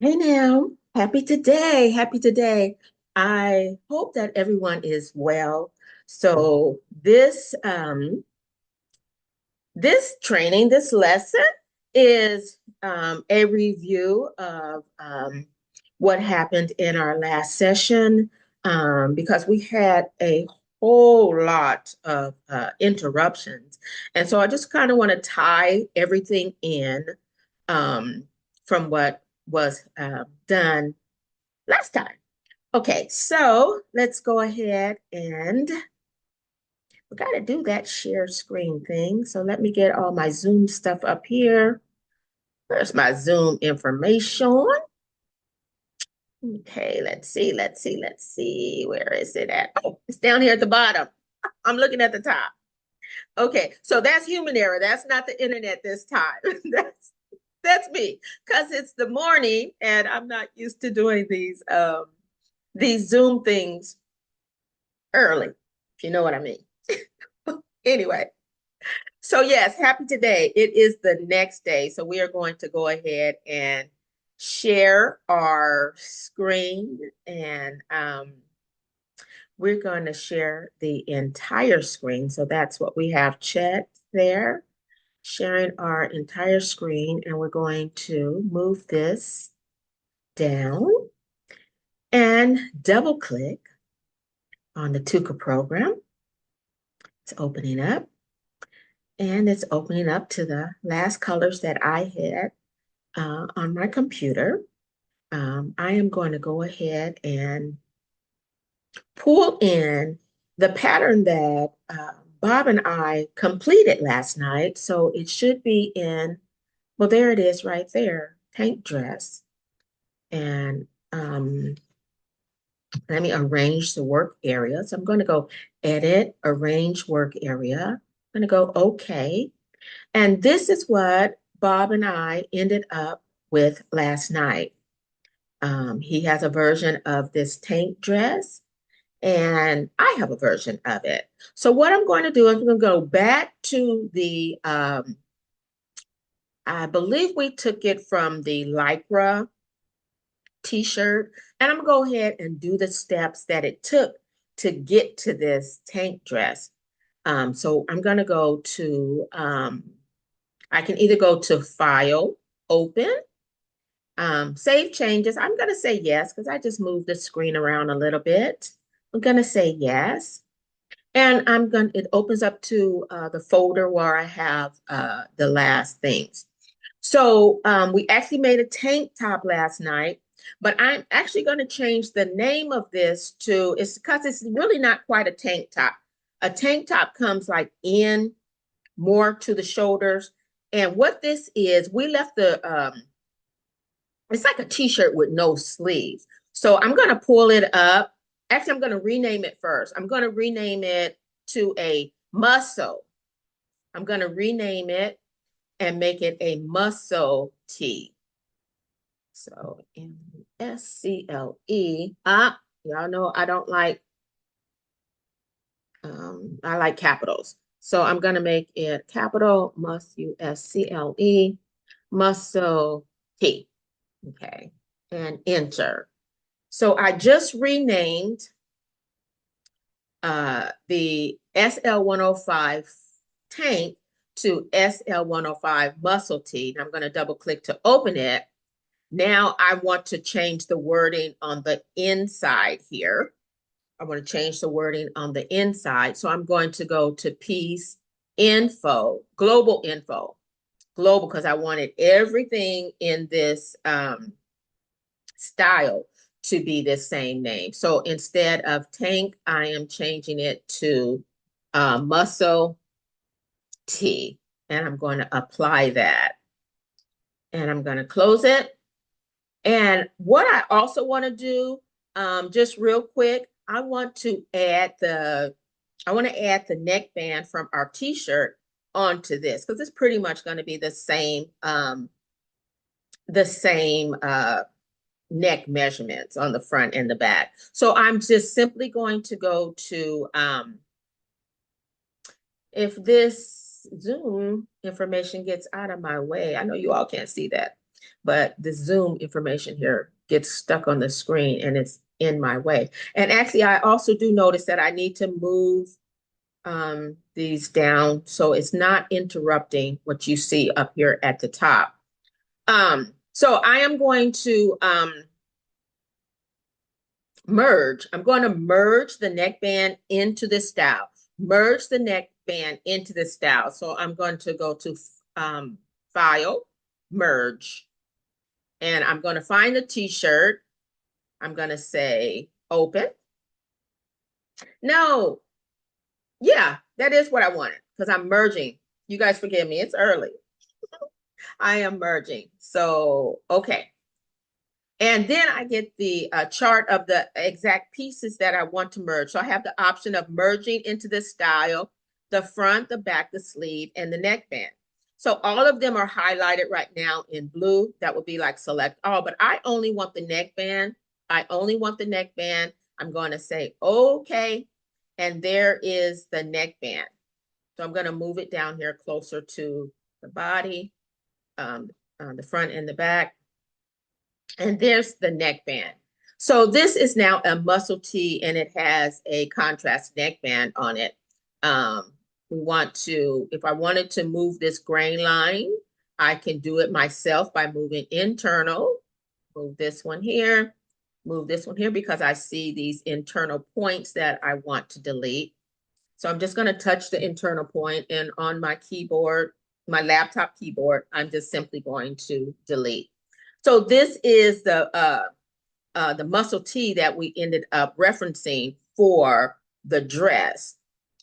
Hey now, happy today, happy today. I hope that everyone is well. So this training, this lesson is a review of what happened in our last session because we had a whole lot of interruptions. And so I just kind of want to tie everything in um, from what was done last time. Okay, so let's go ahead and we got to do that share screen thing. So let me get all my Zoom stuff up here. Where's my Zoom information? Okay, let's see. Where is it at? Oh, it's down here at the bottom. I'm looking at the top. Okay, so that's human error. That's not the internet this time. That's me because it's the morning and I'm not used to doing these Zoom things early, if you know what I mean. Anyway, so yes, happy today. It is the next day. So we are going to go ahead and share our screen and we're going to share the entire screen. So that's what we have chat there, sharing our entire screen. And we're going to move this down and double click on the Tuka program. It's opening up and it's opening up to the last colors that I had on my computer. I am going to go ahead and pull in the pattern that Bob and I completed last night. So it should be in, well, there it is right there, tank dress. And let me arrange the work area. So I'm going to go edit, arrange work area. I'm going to go okay. And this is what Bob and I ended up with last night. He has a version of this tank dress, and I have a version of it. So what I'm going to do is I'm going to go back to I believe we took it from the Lycra t-shirt, and I'm going to go ahead and do the steps that it took to get to this tank dress. So I'm going to go to, I can either go to File, Open, save changes. I'm going to say yes because I just moved the screen around a little bit. I'm going to say yes. And it opens up to the folder where I have the last things. So we actually made a tank top last night, but I'm actually going to change the name of this to, it's because it's really not quite a tank top. A tank top comes like in more to the shoulders. And what this is, we left it's like a t-shirt with no sleeves. So I'm going to pull it up. Actually, I'm going to rename it first. I'm going to rename it to a muscle. I'm going to rename it and make it a muscle tee. So MSCLE. Y'all know I don't like, I like capitals. So I'm going to make it capital MUSCLE, muscle T. Okay. And enter. So I just renamed the SL105 tank to SL105 muscle tee. I'm going to double click to open it. Now I want to change the wording on the inside here. I want to change the wording on the inside. So I'm going to go to piece info, global, because I wanted everything in this style to be the same name. So instead of tank, I am changing it to muscle T. And I'm going to apply that. And I'm going to close it. And what I also want to do, just real quick, I want to add the neckband from our t-shirt onto this because it's pretty much going to be the same neck measurements on the front and the back. So I'm just simply going to go to, if this Zoom information gets out of my way, I know you all can't see that. but the Zoom information here gets stuck on the screen and it's in my way. And actually, I also do notice that I need to move these down so it's not interrupting what you see up here at the top. So I am going to merge. I'm going to merge the neckband into the style. Merge the neckband into the style. So I'm going to go to File, Merge, and I'm going to find the t-shirt. I'm going to say Open. No, yeah, that is what I wanted because I'm merging. You guys forgive me, it's early. I am merging. So, okay. And then I get the chart of the exact pieces that I want to merge. So I have the option of merging into the style, the front, the back, the sleeve, and the neckband. So all of them are highlighted right now in blue. That would be like select all, but I only want the neckband. I only want the neckband. I'm going to say, okay. And there is the neckband. So I'm going to move it down here closer to the body, the front and the back. And there's the neckband. So this is now a muscle tee and it has a contrast neckband on it. We want to, if I wanted to move this grain line, I can do it myself by moving internal, move this one here, move this one here because I see these internal points that I want to delete. So I'm just going to touch the internal point and on my keyboard, my laptop keyboard, I'm just simply going to delete. So this is the muscle tee that we ended up referencing for the dress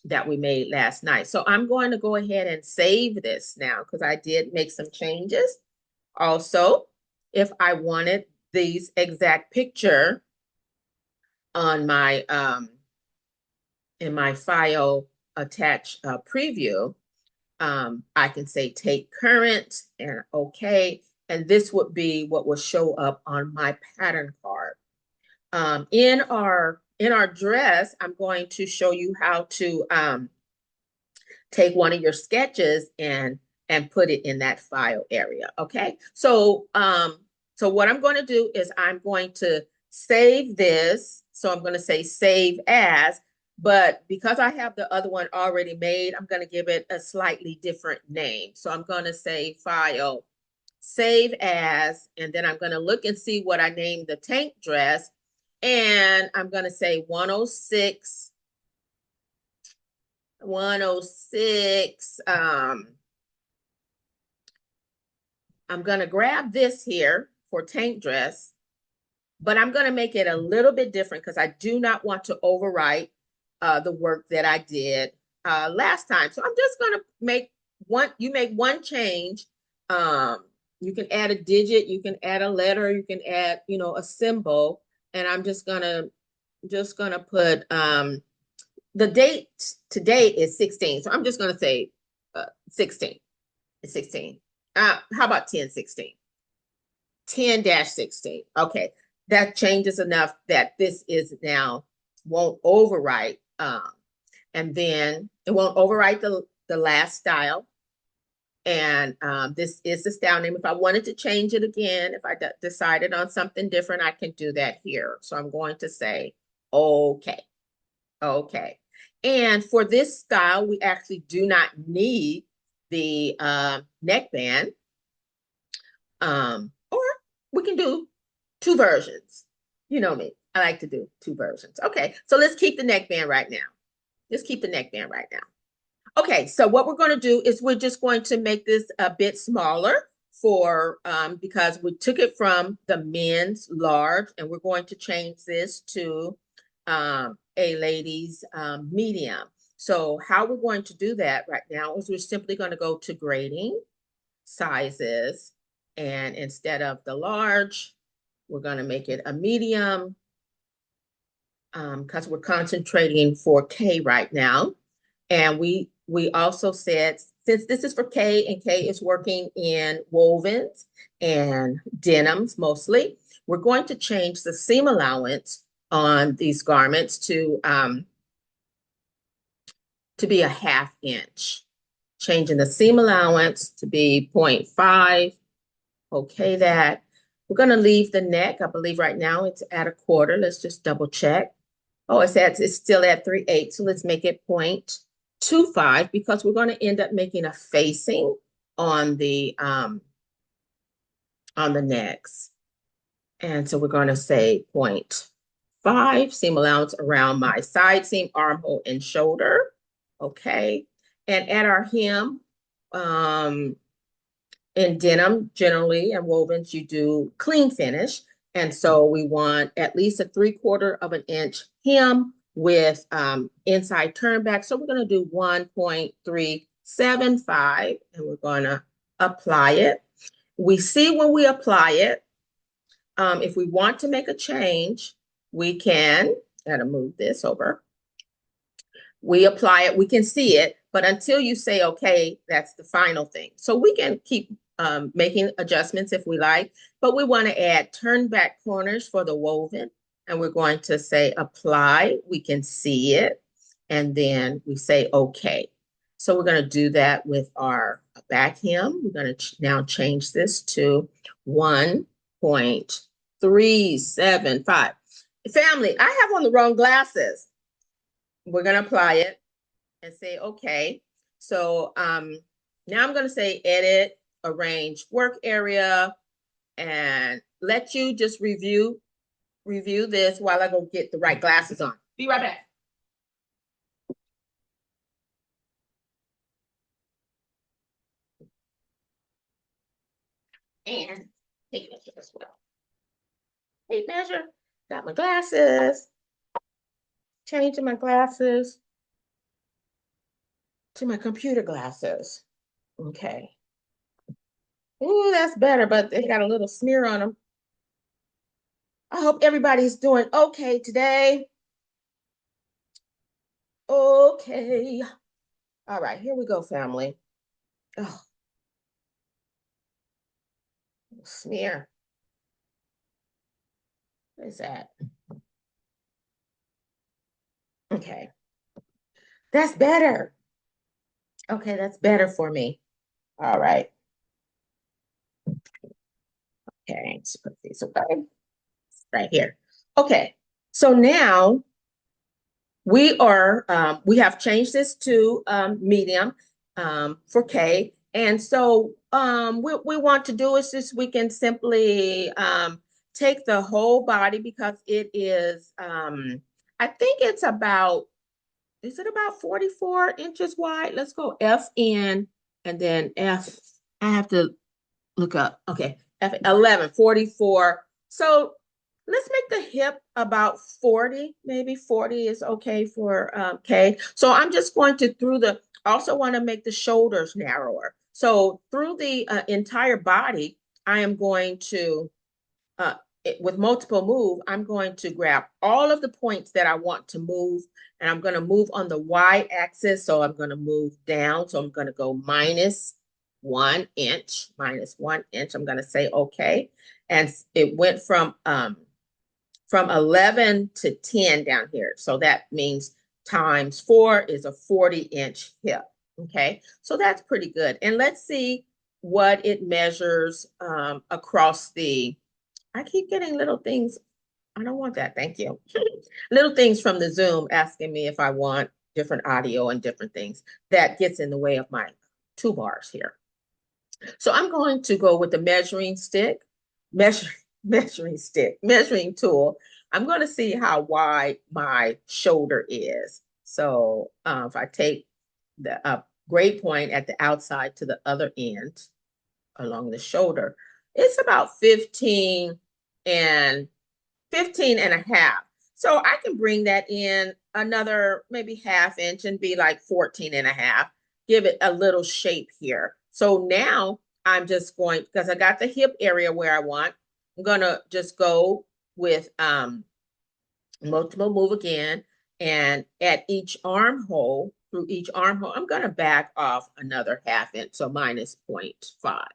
that we made last night. So I'm going to go ahead and save this now because I did make some changes. Also, if I wanted these exact picture on my in my file attach preview, I can say take current and okay. And this would be what will show up on my pattern card. In our dress, I'm going to show you how to take one of your sketches and put it in that file area. Okay. So so what I'm going to do is I'm going to save this. So I'm going to say save as, but because I have the other one already made, I'm going to give it a slightly different name. So I'm going to say file, save as, and then I'm going to look and see what I named the tank dress. And I'm going to say 106, 106. I'm going to grab this here for tank dress, but I'm going to make it a little bit different because I do not want to overwrite the work that I did last time. So I'm just going to make one change. You can add a digit, you can add a letter, you can add, a symbol. And I'm just gonna put the date today is 16. So I'm just gonna say 16. It's 16. How about 10/16? 10-16. Okay, that changes enough that this is now won't overwrite. And then it won't overwrite the last style. And this is the style name. If I wanted to change it again, if I decided on something different, I can do that here. So I'm going to say, okay, okay. And for this style, we actually do not need the neckband. Or we can do two versions. You know me, I like to do two versions. Okay, so let's keep the neckband right now. Let's keep the neckband right now. Okay, so what we're going to do is we're just going to make this a bit smaller for because we took it from the men's large and we're going to change this to a ladies medium. So how we're going to do that right now is we're simply going to go to grading, sizes, and instead of the large, we're going to make it a medium because we're concentrating for K right now. And we also said, since this is for K and K is working in wovens and denims mostly, we're going to change the seam allowance on these garments to be a 1/2 inch. Changing the seam allowance to be 0.5 Okay that. We're going to leave the neck. I believe right now it's at a quarter. Let's just double check. Oh, it's still at 3/8. So let's make it 0.25 because we're going to end up making a facing on the necks. And so we're going to say 0.5 seam allowance around my side seam, armhole, and shoulder. Okay. And at our hem, in denim, generally, and wovens, you do clean finish. And so we want at least a 3/4 of an inch hem with inside turn back. So we're going to do 1.375 and we're going to apply it. We see when we apply it, if we want to make a change, we can, gotta move this over. We apply it, we can see it, but until you say, okay, that's the final thing. So we can keep making adjustments if we like, but we want to add turn back corners for the woven. And we're going to say apply, we can see it, and then we say okay. So we're going to do that with our back hem. We're going to now change this to 1.375. Family, I have on the wrong glasses. We're going to apply it and say, okay. So now I'm going to say edit, arrange work area, and let you just review this while I go get the right glasses on. Be right back. And tape measure as well. Tape measure, got my glasses, changing my glasses to my computer glasses. Okay. Ooh, that's better, but they got a little smear on them. I hope everybody's doing okay today. Okay. All right, here we go, family. Oh, smear. What is that? Okay. That's better. Okay, that's better for me. All right. Okay, let's put these away. Right here. Okay, so now we have changed this to medium for K. And so what we want to do is just we can simply take the whole body because it is, I think it's about, is it about 44 inches wide? Let's go FN and then F. I have to look up. Okay, F 11, 44. So let's make the hip about 40. Maybe 40 is okay for K. So I'm just going to also want to make the shoulders narrower. So through the entire body, I am going to, with multiple move, I'm going to grab all of the points that I want to move, and I'm going to move on the Y axis. So I'm going to move down. So I'm going to go -1 inch, -1 inch. I'm going to say okay. And it went from 11 to 10 down here. So that means times 4 is a 40-inch hip. Okay, so that's pretty good. And let's see what it measures across the, I keep getting little things. I don't want that. Thank you. Little things from the Zoom asking me if I want different audio and different things. That gets in the way of my toolbars here. So I'm going to go with the measuring tool. I'm going to see how wide my shoulder is. So if I take the grade point at the outside to the other end along the shoulder, it's about 15 and 15.5. So I can bring that in another maybe ½ inch and be like 14.5. Give it a little shape here. So now I'm just going, because I got the hip area where I want, I'm gonna just go with multiple move again. And at each armhole, through each armhole, I'm gonna back off another ½ inch, so -0.5.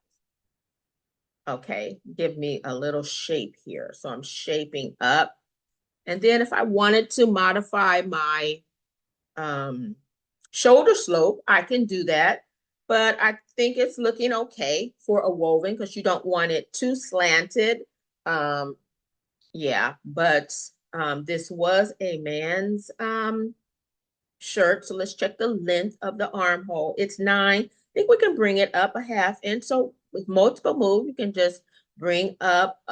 Okay, give me a little shape here. So I'm shaping up. And then if I wanted to modify my shoulder slope, I can do that. but I think it's looking okay for a woven because you don't want it too slanted. Yeah, but this was a man's shirt. So let's check the length of the armhole. It's 9. I think we can bring it up a ½ inch. So with multiple move, you can just bring up,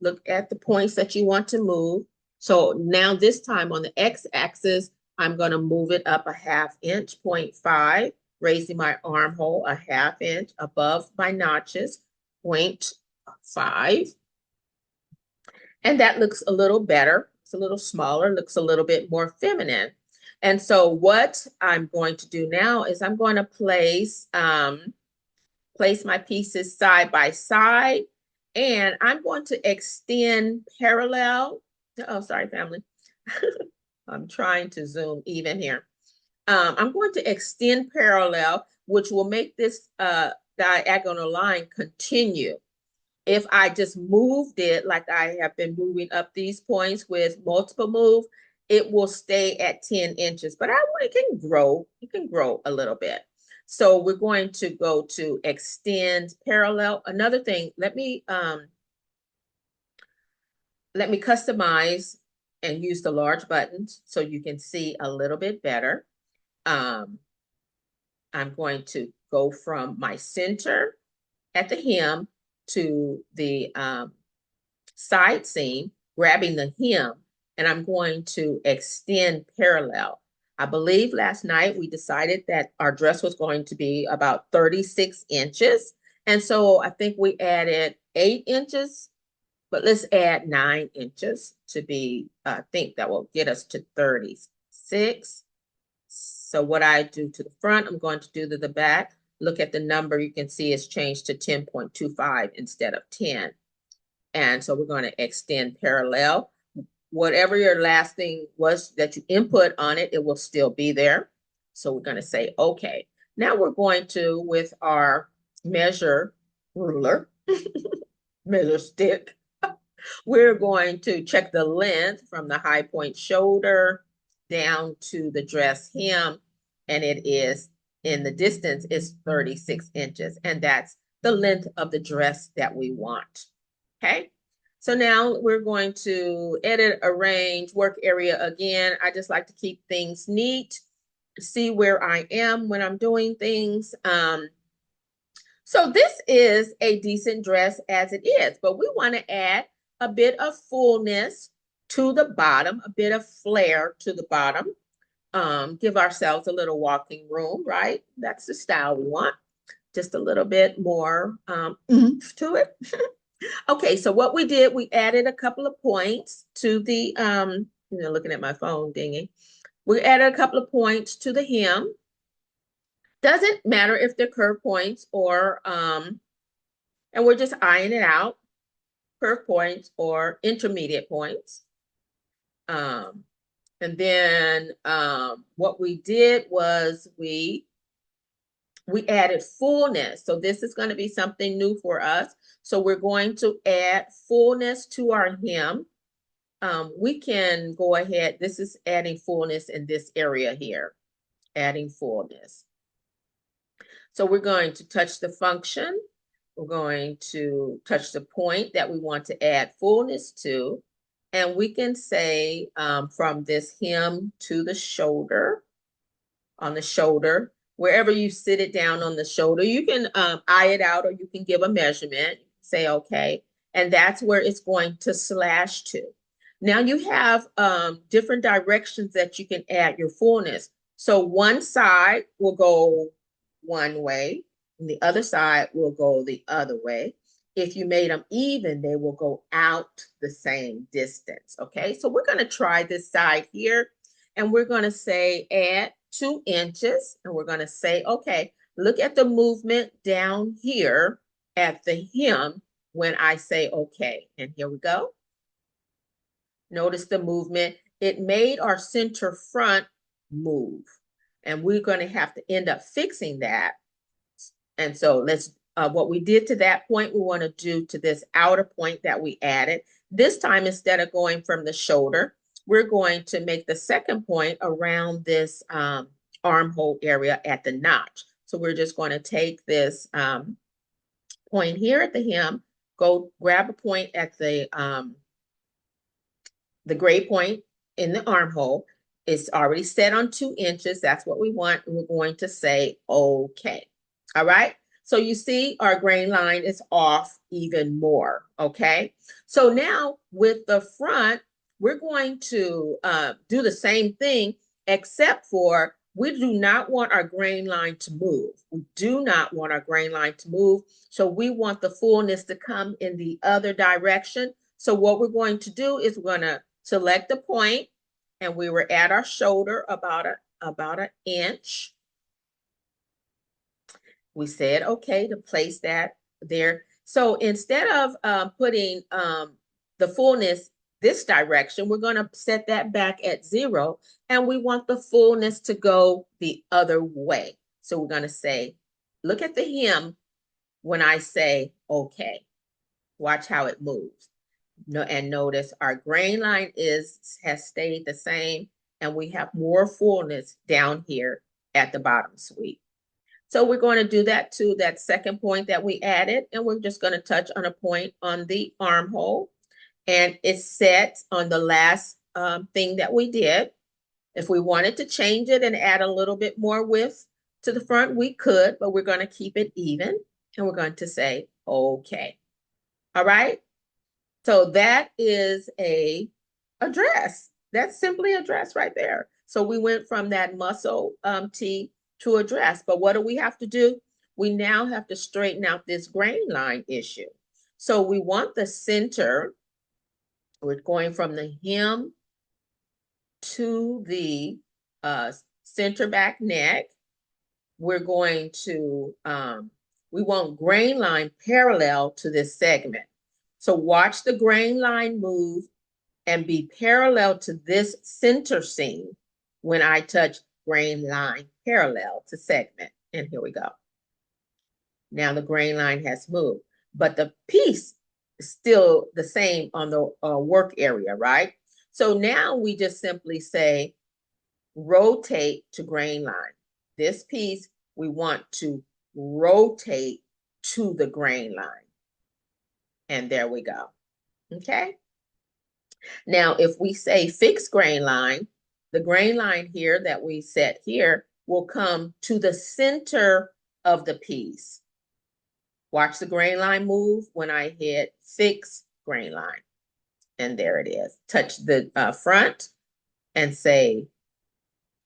look at the points that you want to move. So now this time on the x-axis, I'm going to move it up a ½ inch, 0.5, raising my armhole a ½ inch above my notches, 0.5. And that looks a little better. It's a little smaller, looks a little bit more feminine. And so what I'm going to do now is I'm going to place my pieces side by side, and I'm going to extend parallel. Oh, sorry, family. I'm trying to zoom even here. I'm going to extend parallel, which will make this diagonal line continue. If I just moved it like I have been moving up these points with multiple move, it will stay at 10 inches, but it can grow a little bit. So we're going to go to extend parallel. Another thing, let me customize and use the large buttons so you can see a little bit better. I'm going to go from my center at the hem to the side seam, grabbing the hem, and I'm going to extend parallel. I believe last night we decided that our dress was going to be about 36 inches. And so I think we added 8 inches, but let's add 9 inches to be, I think that will get us to 36. So what I do to the front, I'm going to do to the back. Look at the number, you can see it's changed to 10.25 instead of 10. And so we're going to extend parallel. Whatever your last thing was that you input on it, it will still be there. So we're going to say, okay. Now we're going to, with our measure ruler, measure stick, we're going to check the length from the high point shoulder down to the dress hem. And it is, in the distance, is 36 inches. And that's the length of the dress that we want. Okay. So now we're going to edit, arrange, work area again. I just like to keep things neat, see where I am when I'm doing things. So this is a decent dress as it is, but we want to add a bit of fullness to the bottom, a bit of flare to the bottom. Give ourselves a little walking room, right? That's the style we want. Just a little bit more oomph to it. Okay, so what we did, we added a couple of points to the, looking at my phone dinging. We added a couple of points to the hem. Doesn't matter if they're curve points or, and we're just eyeing it out, curve points or intermediate points. And then what we did was we added fullness. So this is going to be something new for us. So we're going to add fullness to our hem. We can go ahead. This is adding fullness in this area here, adding fullness. So we're going to touch the function. We're going to touch the point that we want to add fullness to. And we can say from this hem to the shoulder, on the shoulder, wherever you sit it down on the shoulder, you can eye it out or you can give a measurement, say, okay. And that's where it's going to slash to. Now you have different directions that you can add your fullness. So one side will go one way and the other side will go the other way. If you made them even, they will go out the same distance. Okay, so we're going to try this side here and we're going to say add 2 inches and we're going to say, okay, look at the movement down here at the hem when I say okay. And here we go. Notice the movement. It made our center front move and we're going to have to end up fixing that. And so let's, what we did to that point, we want to do to this outer point that we added. This time, instead of going from the shoulder, we're going to make the second point around this armhole area at the notch. So we're just going to take this point here at the hem, go grab a point at the gray point in the armhole. It's already set on 2 inches. That's what we want. We're going to say okay. All right. So you see our grain line is off even more. Okay. So now with the front, we're going to do the same thing, except for we do not want our grain line to move. We do not want our grain line to move. So we want the fullness to come in the other direction. So what we're going to do is we're going to select the point, and we were at our shoulder about an inch. We said okay to place that there. So instead of putting the fullness this direction, we're going to set that back at 0, and we want the fullness to go the other way. So we're going to say, look at the hem when I say okay. Watch how it moves. No, and notice our grain line has stayed the same, and we have more fullness down here at the bottom sweep. So we're going to do that to that second point that we added, and we're just going to touch on a point on the armhole, and it's set on the last thing that we did. If we wanted to change it and add a little bit more width to the front, we could, but we're going to keep it even, and we're going to say okay. All right. So that is a dress. That's simply a dress right there. So we went from that muscle tee to a dress. But what do we have to do? We now have to straighten out this grain line issue. So we want the center. We're going from the hem to the center back neck. We're going to, we want grain line parallel to this segment. So watch the grain line move and be parallel to this center seam when I touch grain line parallel to segment. And here we go. Now the grain line has moved, but the piece is still the same on the work area, right? So now we just simply say, rotate to grain line. This piece, we want to rotate to the grain line. And there we go. Okay. Now, if we say fixed grain line, the grain line here that we set here will come to the center of the piece. Watch the grain line move when I hit fix grain line. And there it is. Touch the front and say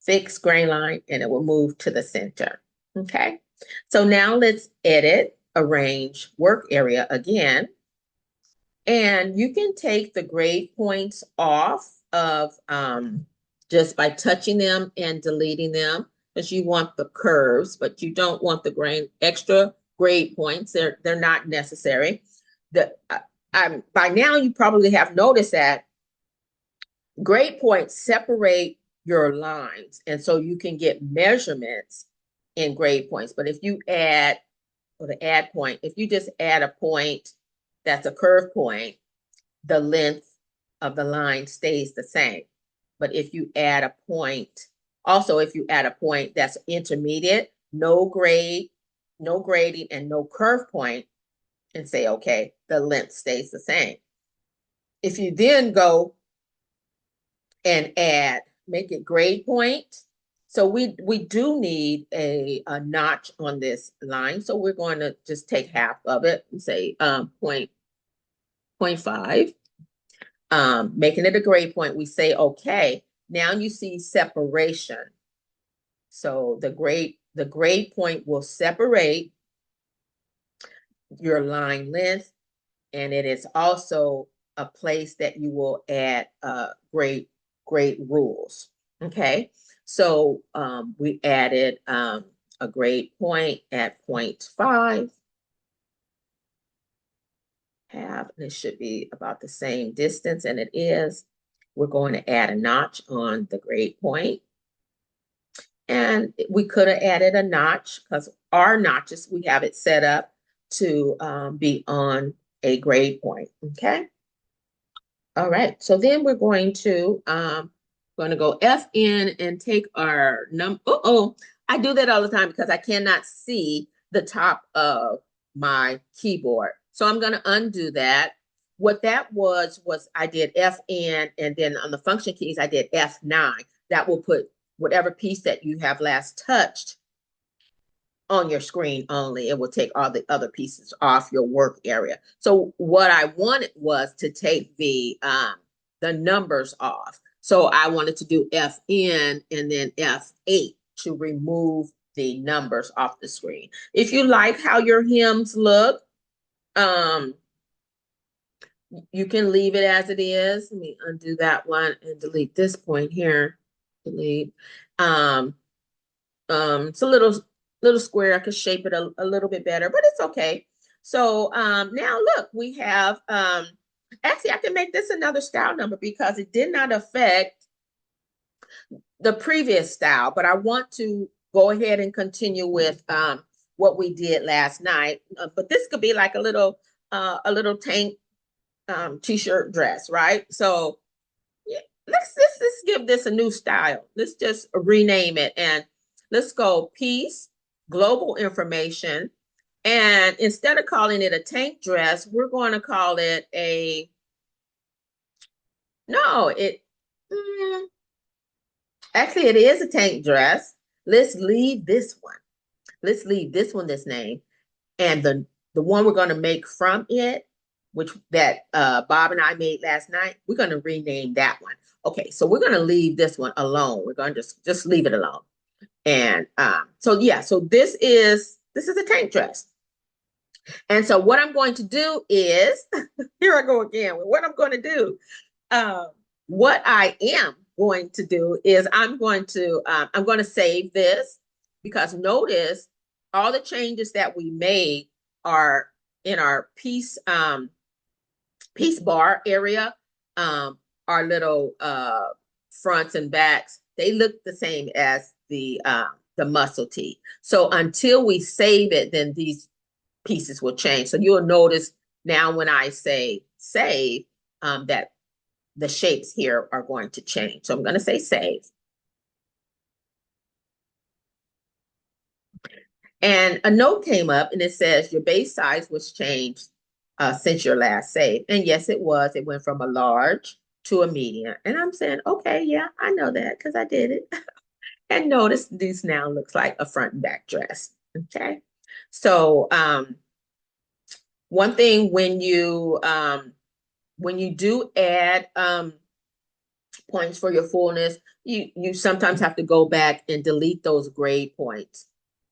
fix grain line, and it will move to the center. Okay. So now let's edit, arrange work area again. And you can take the grade points off of just by touching them and deleting them, because you want the curves, but you don't want the extra grade points. They're not necessary. By now you probably have noticed that grade points separate your lines, and so you can get measurements in grade points. But if you add, or the add point, if you just add a point that's a curve point, the length of the line stays the same. But if you add a point, also if you add a point that's intermediate, no grade, no grading, and no curve point, and say, okay, the length stays the same. If you then go and add, make it grade point. So we do need a notch on this line. So we're going to just take half of it and say 0.5. Making it a grade point, we say, okay, now you see separation. So the grade point will separate your line length, and it is also a place that you will add grade rules. Okay, so we added a grade point at 0.5. Half, and it should be about the same distance, and it is. We're going to add a notch on the grade point. And we could have added a notch, because our notches, we have it set up to be on a grade point. Okay. All right. So then we're going to go FN and take our I do that all the time because I cannot see the top of my keyboard. So I'm going to undo that. What that was I did Fn, and then on the function keys, I did F9. That will put whatever piece that you have last touched on your screen only. It will take all the other pieces off your work area. So what I wanted was to take the numbers off. So I wanted to do Fn and then F8 to remove the numbers off the screen. If you like how your hymns look, you can leave it as it is. Let me undo that one and delete this point here. Delete. It's a little square. I could shape it a little bit better, but it's okay. So now look, we have actually I can make this another style number because it did not affect the previous style, but I want to go ahead and continue with what we did last night. But this could be like a little tank t-shirt dress, right? So yeah, let's give this a new style. Let's just rename it and let's go peace, global information. And instead of calling it a tank dress, we're going to call it actually it is a tank dress. Let's leave this one. Let's leave this one this name. And the one we're going to make from it, which that Bob and I made last night, we're going to rename that one. Okay, so we're going to leave this one alone. We're going to just leave it alone. And so yeah, so this is a tank dress. And so what I'm going to do is, here I go again. What I'm going to do, what I am going to do is I'm going to save this because notice all the changes that we made are in our piece bar area. Our little fronts and backs, they look the same as the muscle tee. So until we save it, then these pieces will change. So you'll notice now when I say save, that the shapes here are going to change. So I'm going to say save. And a note came up and it says your base size was changed since your last save. And yes, it was. It went from a large to a medium. And I'm saying, okay, yeah, I know that because I did it. And notice this now looks like a front and back dress. Okay. So one thing when you do add points for your fullness, you sometimes have to go back and delete those grade points.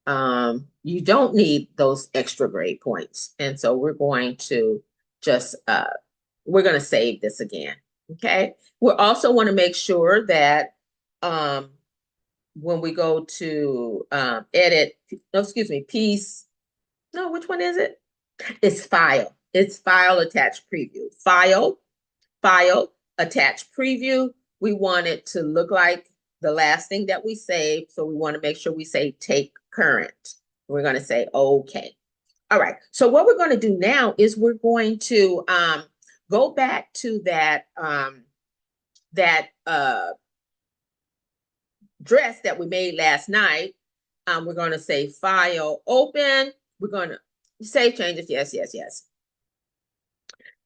You don't need those extra grade points. And so we're going to just, we're going to save this again. Okay. We also want to make sure that when we go to edit, no, excuse me, piece, no, which one is it? It's file. It's file attach preview. File, attach preview. We want it to look like the last thing that we saved. So we want to make sure we say take current. We're going to say okay. All right. So what we're going to do now is we're going to go back to that dress that we made last night. We're going to say file open. We're going to save changes. Yes, yes, yes.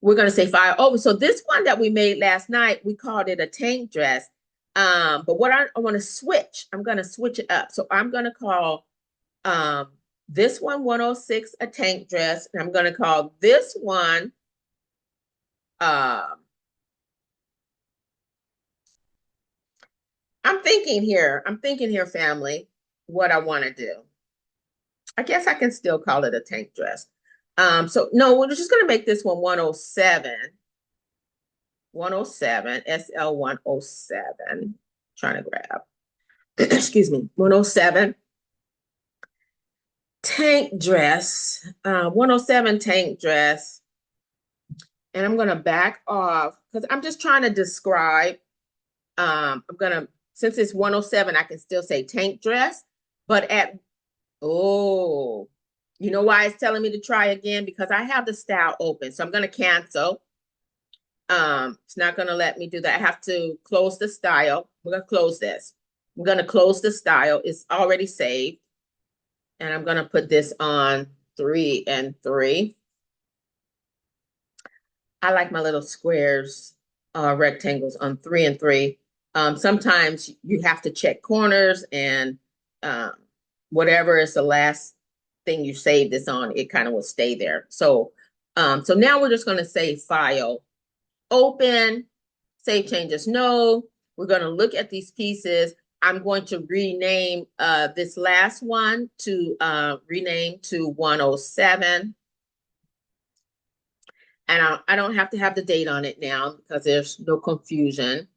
We're going to say file open. So this one that we made last night, we called it a tank dress. But what I want to switch, I'm going to switch it up. So I'm going to call this one 106 a tank dress. And I'm going to call this one I'm thinking here, family, what I want to do. I guess I can still call it a tank dress. So no, we're just going to make this one 107. 107, SL 107. Trying to grab. Excuse me, 107. Tank dress. 107 tank dress. And I'm going to back off because I'm just trying to describe. I'm going to, since it's 107, I can still say tank dress. But you know why it's telling me to try again? Because I have the style open. So I'm going to cancel. It's not going to let me do that. I have to close the style. We're going to close this. I'm going to close the style. It's already saved. And I'm going to put this on 3 and 3. I like my little squares, rectangles on 3 and 3. Sometimes you have to check corners and um, whatever is the last thing you save this on, it kind of will stay there. So now we're just going to say File, Open, Save Changes, No. We're going to look at these pieces. I'm going to rename this last one to rename to 107. And I don't have to have the date on it now because there's no confusion.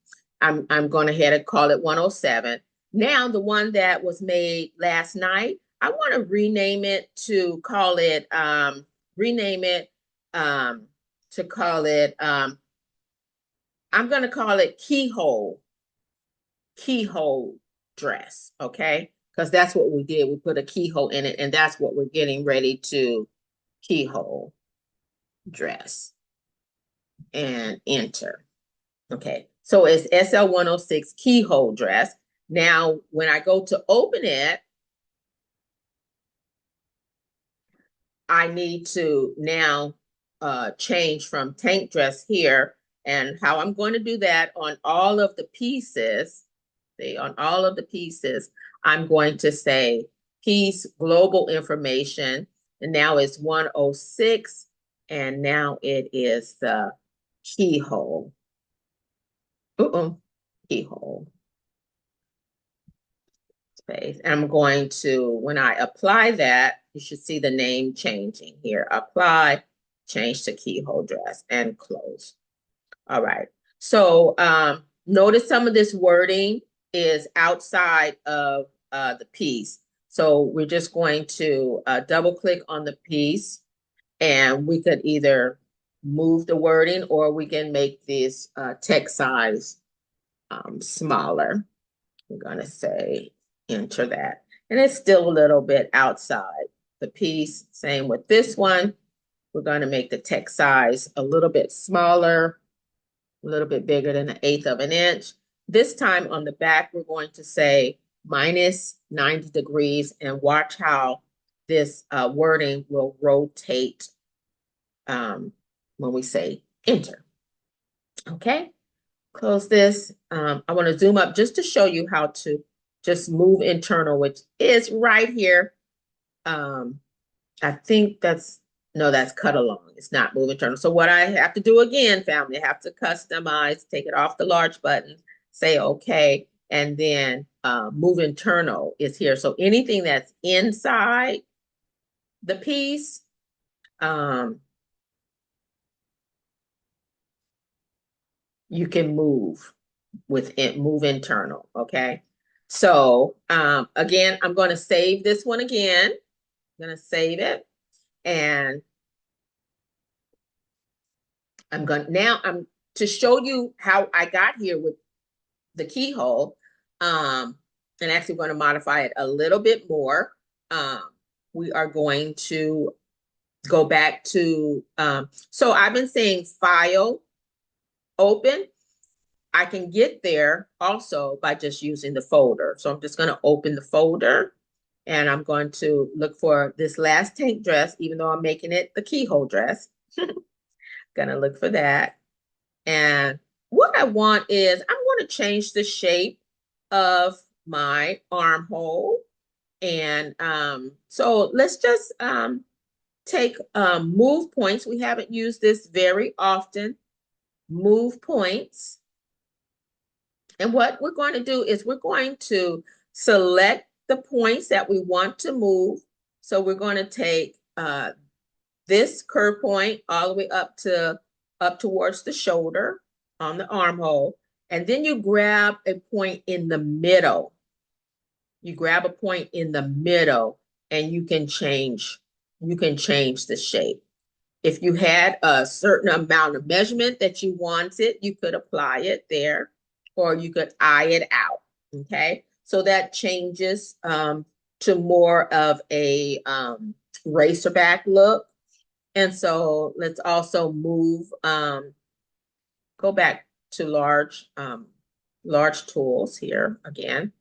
I'm going ahead and call it 107. Now, the one that was made last night, I want to rename it to call it, rename it to call it, I'm going to call it keyhole dress, okay? Because that's what we did. We put a keyhole in it, and that's what we're getting ready to keyhole dress and enter. Okay, so it's SL106 keyhole dress. Now, when I go to open it, I need to now change from tank dress here. And how I'm going to do that on all of the pieces, see, on all of the pieces, I'm going to say piece global information. And now it's 106. And now it is the keyhole. Keyhole space. And I'm going to, when I apply that, you should see the name changing here. Apply, change to keyhole dress, and close. All right. So notice some of this wording is outside of the piece. So we're just going to double click on the piece, and we could either move the wording or we can make this text size smaller. We're going to say enter that. And it's still a little bit outside the piece. Same with this one. We're going to make the text size a little bit smaller, a little bit bigger than 1/8 of an inch. This time on the back, we're going to say minus 90 degrees, and watch how this wording will rotate when we say enter. Okay, close this. I want to zoom up just to show you how to just move internal, which is right here. I think that's cut along. It's not move internal. So what I have to do again, family, I have to customize, take it off the large button, say okay, and then move internal is here. So anything that's inside the piece, you can move with it, move internal, okay? So again, I'm going to save this one again. I'm going to save it, and I'm to show you how I got here with the keyhole, and actually going to modify it a little bit more. We are going to go back to, so I've been saying File, Open. I can get there also by just using the folder. So I'm just going to open the folder, and I'm going to look for this last tank dress, even though I'm making it the keyhole dress. Gonna look for that. And what I want is I'm going to change the shape of my armhole. And so let's just take move points. We haven't used this very often. Move points. And what we're going to do is we're going to select the points that we want to move. So we're going to take this curve point all the way up towards the shoulder on the armhole. And then you grab a point in the middle. You grab a point in the middle, and you can change the shape. If you had a certain amount of measurement that you wanted, you could apply it there, or you could eye it out, okay? So that changes to more of a racerback look. And so let's also move, go back to large tools here again.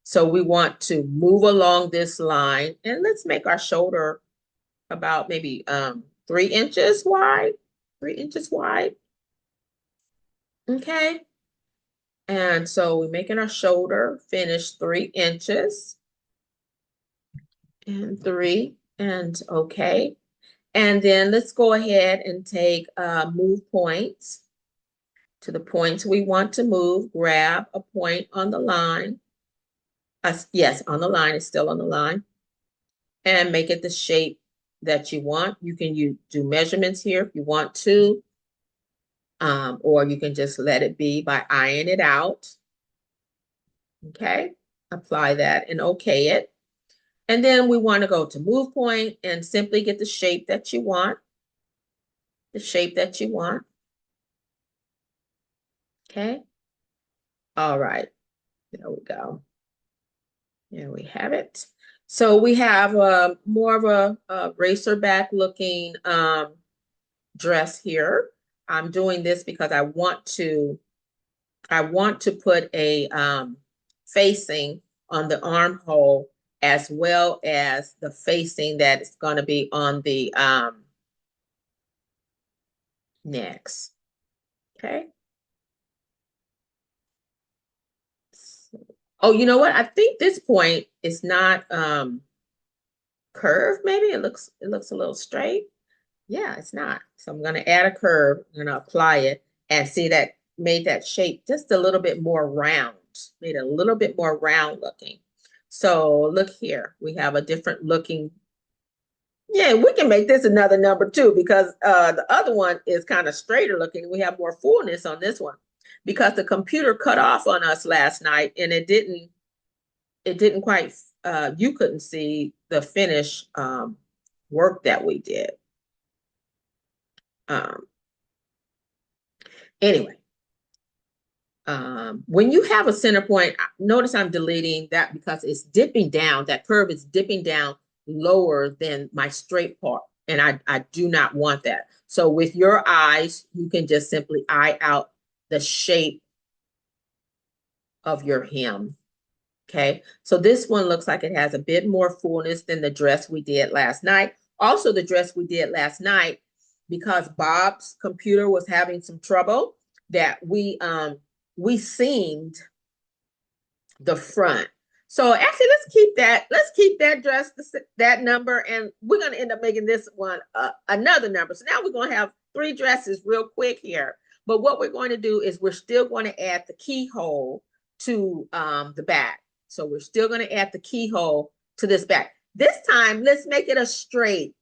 So we want to move along this line, and let's make our shoulder about maybe 3 inches wide, 3 inches wide. Okay. And so we're making our shoulder finish 3 inches and 3 and okay. And then let's go ahead and take move points to the points we want to move. Grab a point on the line. Yes, on the line, it's still on the line. And make it the shape that you want. You can do measurements here if you want to, or you can just let it be by eyeing it out. Okay, apply that and okay it. And then we want to go to move point and simply get the shape that you want. The shape that you want. Okay. All right. There we go. There we have it. So we have more of a racer back looking dress here. I'm doing this because I want to put a facing on the armhole as well as the facing that is going to be on the necks. Okay. Oh, you know what? I think this point is not curved. Maybe it looks a little straight. Yeah, it's not. So I'm going to add a curve. I'm going to apply it and see that made that shape just a little bit more round. Made it a little bit more round looking. So look here. We have a different looking. Yeah, we can make this another number too because the other one is kind of straighter looking. We have more fullness on this one because the computer cut off on us last night and it didn't quite you couldn't see the finish work that we did. Um, anyway, when you have a center point, notice I'm deleting that because it's dipping down. That curve is dipping down lower than my straight part. And I do not want that. So with your eyes, you can just simply eye out the shape of your hem. Okay, so this one looks like it has a bit more fullness than the dress we did last night. Also, the dress we did last night, because Bob's computer was having some trouble, that we seamed the front. So actually, let's keep that dress, that number, and we're gonna end up making this one another number. So now we're gonna have 3 dresses real quick here. But what we're going to do is we're still going to add the keyhole to the back. So we're still going to add the keyhole to this back. This time, let's make it a straight.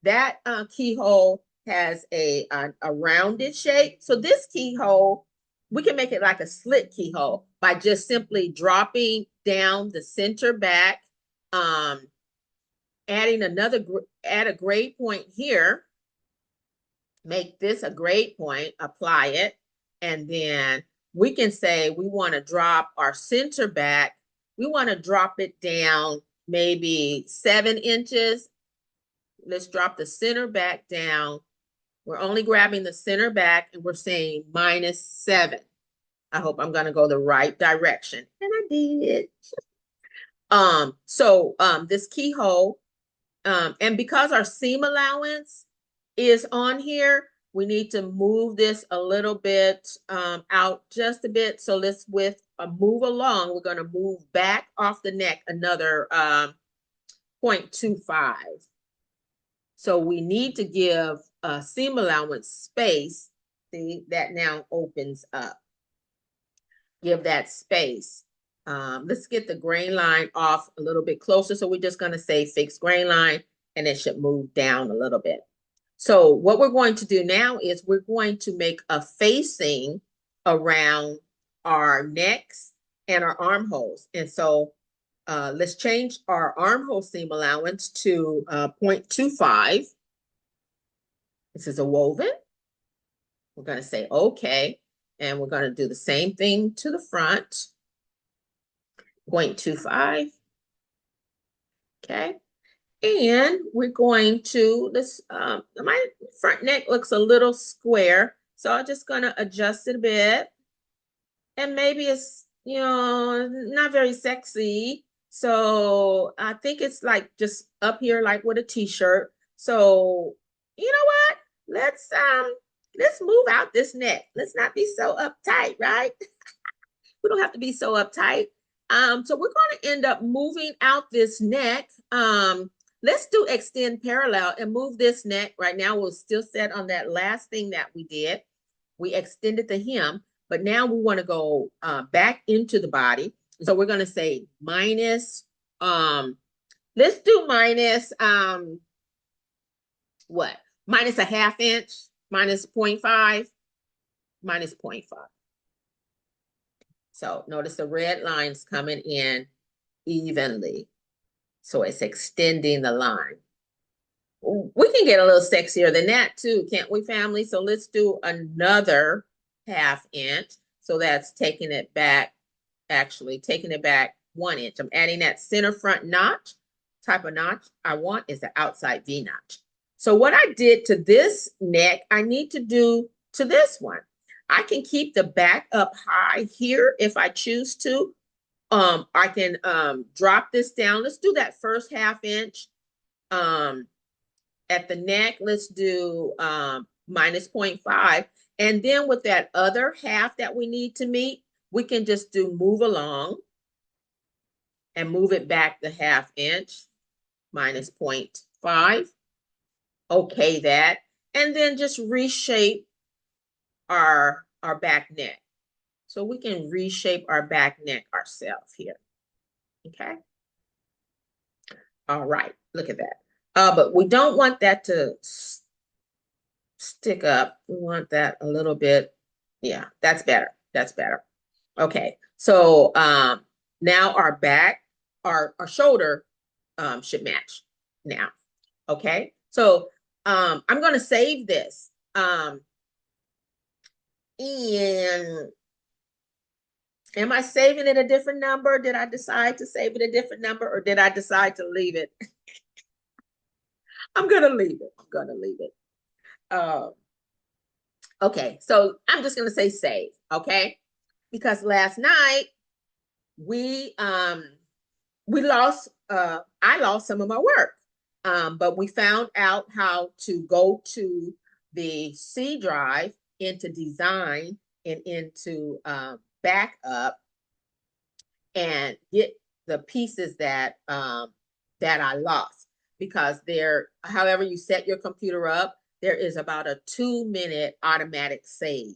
That keyhole has a rounded shape. So this keyhole, we can make it like a slit keyhole by just simply dropping down the center back, adding add a grade point here, make this a grade point, apply it, and then we can say we want to drop our center back. We want to drop it down maybe 7 inches. Let's drop the center back down. We're only grabbing the center back and we're saying -7. I hope I'm going to go the right direction. And I did. This keyhole, and because our seam allowance is on here, we need to move this a little bit out just a bit. So let's move along. We're going to move back off the neck another 0.25. So we need to give a seam allowance space. See, that now opens up. Give that space. Let's get the grain line off a little bit closer. So we're just going to say fixed grain line, and it should move down a little bit. So what we're going to do now is we're going to make a facing around our necks and our armholes. And so let's change our armhole seam allowance to 0.25. This is a woven. We're going to say okay. And we're going to do the same thing to the front. 0.25. Okay. And we're going to, my front neck looks a little square. So I'm just going to adjust it a bit. And maybe it's not very sexy. So I think it's like just up here, like with a t-shirt. So you know what? Let's move out this neck. Let's not be so uptight, right? We don't have to be so uptight. So we're going to end up moving out this neck. Let's do extend parallel and move this neck. Right now, we're still set on that last thing that we did. We extended the hem, but now we want to go back into the body. So we're going to say minus, let's do minus, what? Minus a half inch, minus 0.5, minus 0.5. So notice the red lines coming in evenly. So it's extending the line. We can get a little sexier than that too, can't we, family? So let's do another half inch. So that's taking it back, actually taking it back 1 inch. I'm adding that center front notch. Type of notch I want is the outside V notch. So what I did to this neck, I need to do to this one. I can keep the back up high here if I choose to. I can drop this down. Let's do that first half inch. At the neck, let's do minus 0.5. And then with that other half that we need to meet, we can just do move along and move it back the half inch, minus 0.5. Okay, that. And then just reshape our back neck. So we can reshape our back neck ourselves here. Okay. All right, look at that. But we don't want that to stick up. We want that a little bit. Yeah, that's better. That's better. Okay, so now our back, our shoulder should match now. Okay, so I'm going to save this. And am I saving it a different number? Did I decide to save it a different number, or did I decide to leave it? I'm going to leave it. I'm going to leave it. Okay, so I'm just going to say save, okay? Because last night we lost, I lost some of my work, but we found out how to go to the C drive into design and into backup and get the pieces that that I lost, because there, however you set your computer up, there is about a 2-minute automatic save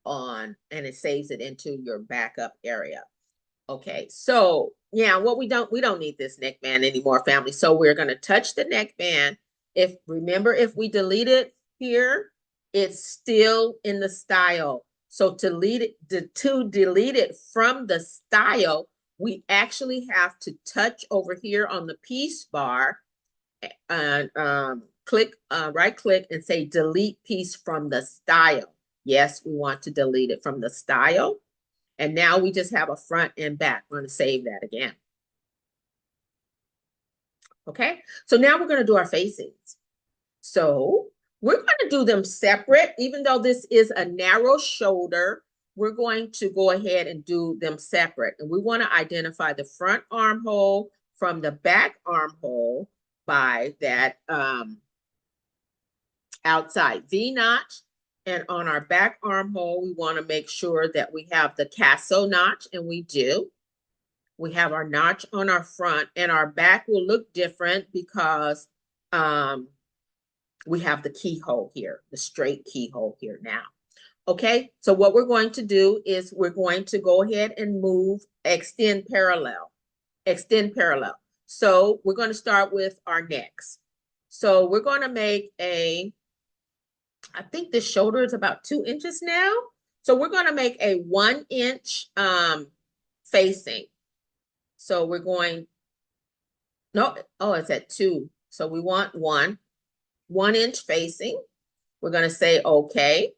on, and it saves it into your backup area. Okay, so yeah, what we don't need this neckband anymore, family. So we're going to touch the neckband. Remember, if we delete it here, it's still in the style. So to delete it from the style, we actually have to touch over here on the piece bar and click, right click and say delete piece from the style. Yes, we want to delete it from the style. And now we just have a front and back. We're going to save that again. Okay, so now we're going to do our facings. So we're going to do them separate. Even though this is a narrow shoulder, we're going to go ahead and do them separate. And we want to identify the front armhole from the back armhole by that outside V notch. And on our back armhole, we want to make sure that we have the Casso notch, and we do. We have our notch on our front, and our back will look different because we have the keyhole here, the straight keyhole here now. Okay, so what we're going to do is we're going to go ahead and move, extend parallel. So we're going to start with our necks. So we're going to make I think this shoulder is about 2 inches now. So we're going to make a 1 inch facing. So we're going, no, oh, it's at 2. So we want 1 inch facing. We're going to say, okay.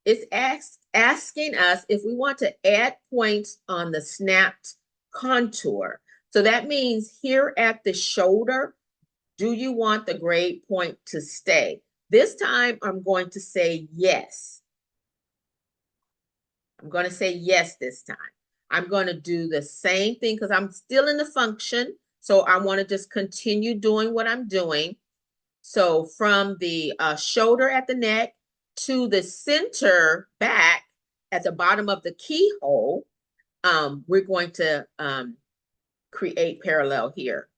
It's asking us if we want to add points on the snapped contour. So that means here at the shoulder, do you want the grade point to stay? This time I'm going to say yes. I'm going to say yes this time. I'm going to do the same thing because I'm still in the function. So I want to just continue doing what I'm doing. So from the shoulder at the neck to the center back at the bottom of the keyhole, we're going to create parallel here.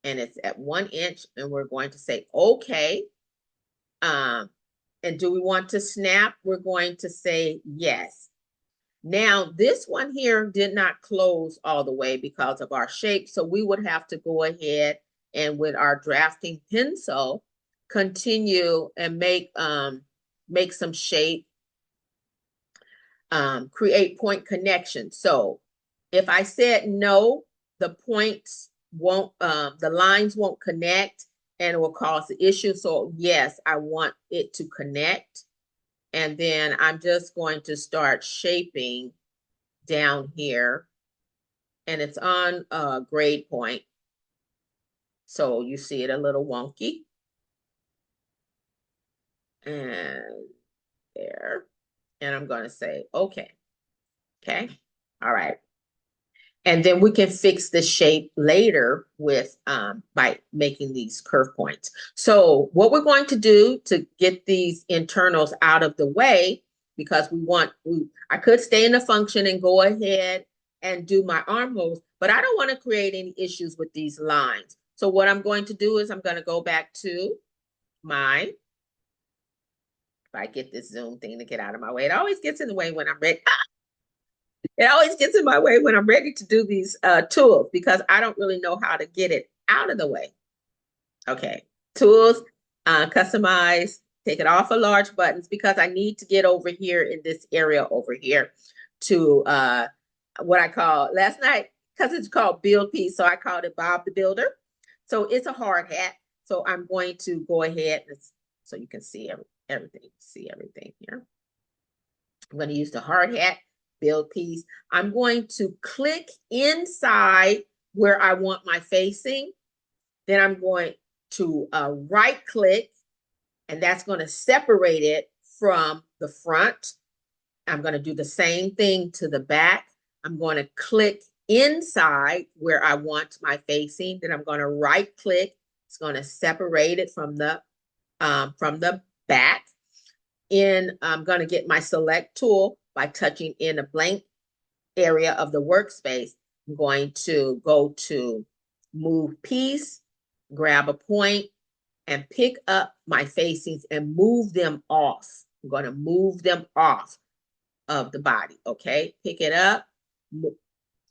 And it's at 1 inch, and we're going to say, okay. And do we want to snap? We're going to say yes. Now, this one here did not close all the way because of our shape. So we would have to go ahead and with our drafting pencil, continue and make some shape, create point connections. So if I said no, the points won't, the lines won't connect and it will cause the issue. So yes, I want it to connect. And then I'm just going to start shaping down here. And it's on grade point. So you see it a little wonky. And there. And I'm going to say, okay. Okay. All right. And then we can fix the shape later with by making these curve points. So what we're going to do to get these internals out of the way, because I could stay in the function and go ahead and do my armholes, but I don't want to create any issues with these lines. So what I'm going to do is I'm going to go back to my, if I get this Zoom thing to get out of my way, it always gets in the way when I'm ready. It always gets in my way when I'm ready to do these tools because I don't really know how to get it out of the way. Okay, tools, customize, take it off of large buttons because I need to get over here in this area over here to what I call last night, because it's called build piece. So I called it Bob the Builder. So it's a hard hat. So I'm going to go ahead so you can see everything here. I'm going to use the hard hat build piece. I'm going to click inside where I want my facing. Then I'm going to right click, and that's going to separate it from the front. I'm going to do the same thing to the back. I'm going to click inside where I want my facing. Then I'm going to right click. It's going to separate it from the back. I'm going to get my select tool by touching in a blank area of the workspace. I'm going to go to move piece, grab a point, and pick up my facings and move them off. I'm going to move them off of the body, okay? Pick it up.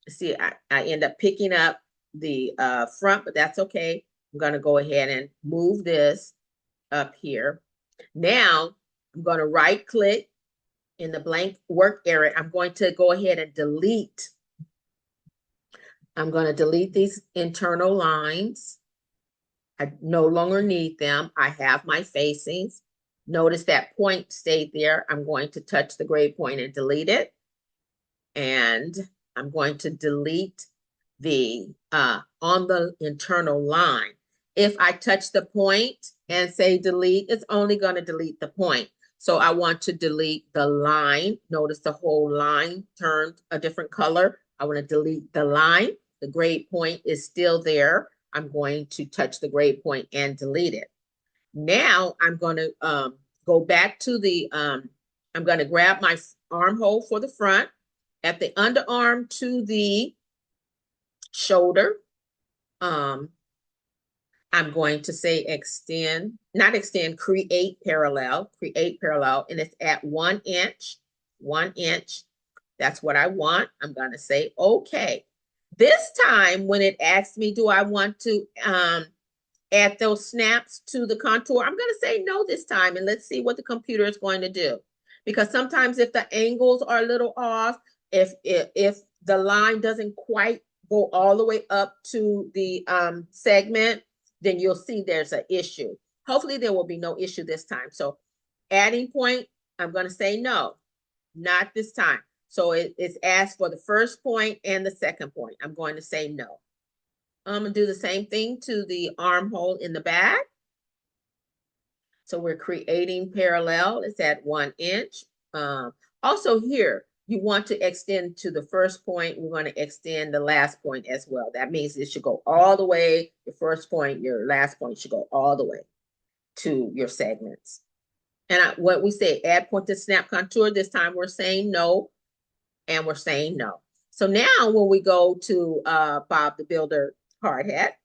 See, I end up picking up the front, but that's okay. I'm going to go ahead and move this up here. Now, I'm going to right click in the blank work area. I'm going to go ahead and delete. I'm going to delete these internal lines. I no longer need them. I have my facings. Notice that point stayed there. I'm going to touch the grade point and delete it. And I'm going to delete the on the internal line. If I touch the point and say delete, it's only going to delete the point. So I want to delete the line. Notice the whole line turned a different color. I want to delete the line. The grade point is still there. I'm going to touch the grade point and delete it. Now I'm going to go back to the, I'm going to grab my armhole for the front. At the underarm to the shoulder, I'm going to say create parallel, and it's at 1 inch, 1 inch. That's what I want. I'm going to say, okay. This time when it asks me, do I want to add those snaps to the contour? I'm going to say no this time, and let's see what the computer is going to do. Because sometimes if the angles are a little off, if the line doesn't quite go all the way up to the segment, then you'll see there's an issue. Hopefully there will be no issue this time. So adding point, I'm going to say no, not this time. So it's asked for the first point and the second point. I'm going to say no. I'm going to do the same thing to the armhole in the back. So we're creating parallel. It's at 1 inch. Also here, you want to extend to the first point. We're going to extend the last point as well. That means it should go all the way. Your first point, your last point should go all the way to your segments. And what we say, add point to snap contour. This time we're saying no, and we're saying no. So now when we go to Bob the Builder hard hat,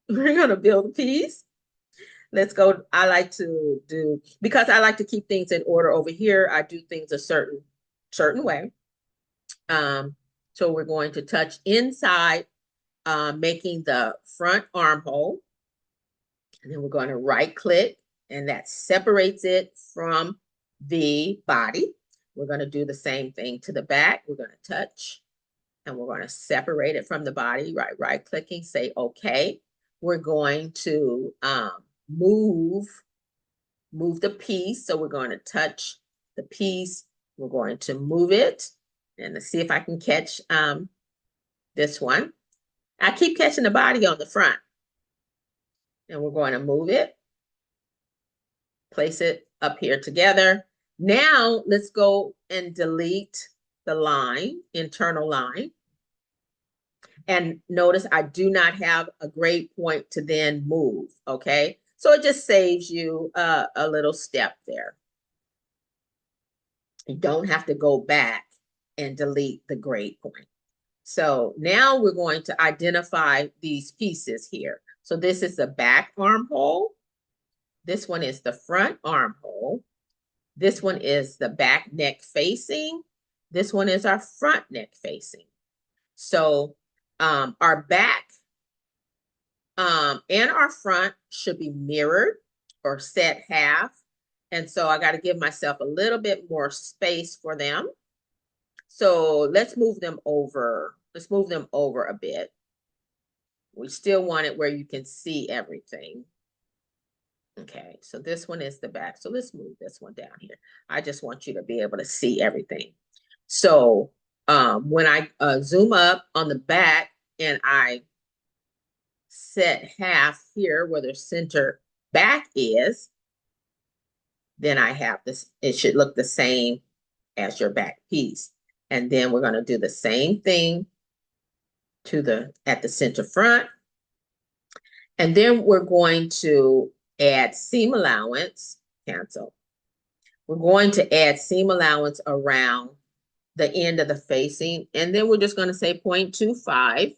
we're going to build a piece. Let's go. I like to do, because I like to keep things in order over here, I do things a certain way. So we're going to touch inside, making the front armhole. And then we're going to right click, and that separates it from the body. We're going to do the same thing to the back. We're going to touch, and we're going to separate it from the body. Right clicking, say okay. We're going to move the piece. So we're going to touch the piece. We're going to move it, and let's see if I can catch this one. I keep catching the body on the front, and we're going to move it, place it up here together. Now let's go and delete the line, internal line. And notice I do not have a grade point to then move, okay? So it just saves you a little step there. You don't have to go back and delete the grade point. So now we're going to identify these pieces here. So this is the back armhole. This one is the front armhole. This one is the back neck facing. This one is our front neck facing. So our back and our front should be mirrored or set half. And so I got to give myself a little bit more space for them. So let's move them over. Let's move them over a bit. We still want it where you can see everything. Okay, so this one is the back. So let's move this one down here. I just want you to be able to see everything. So when I zoom up on the back and I set half here where the center back is, then I have this, it should look the same as your back piece. And then we're going to do the same thing at the center front. And then we're going to add seam allowance, cancel. We're going to add seam allowance around the end of the facing. And then we're just going to say 0.25.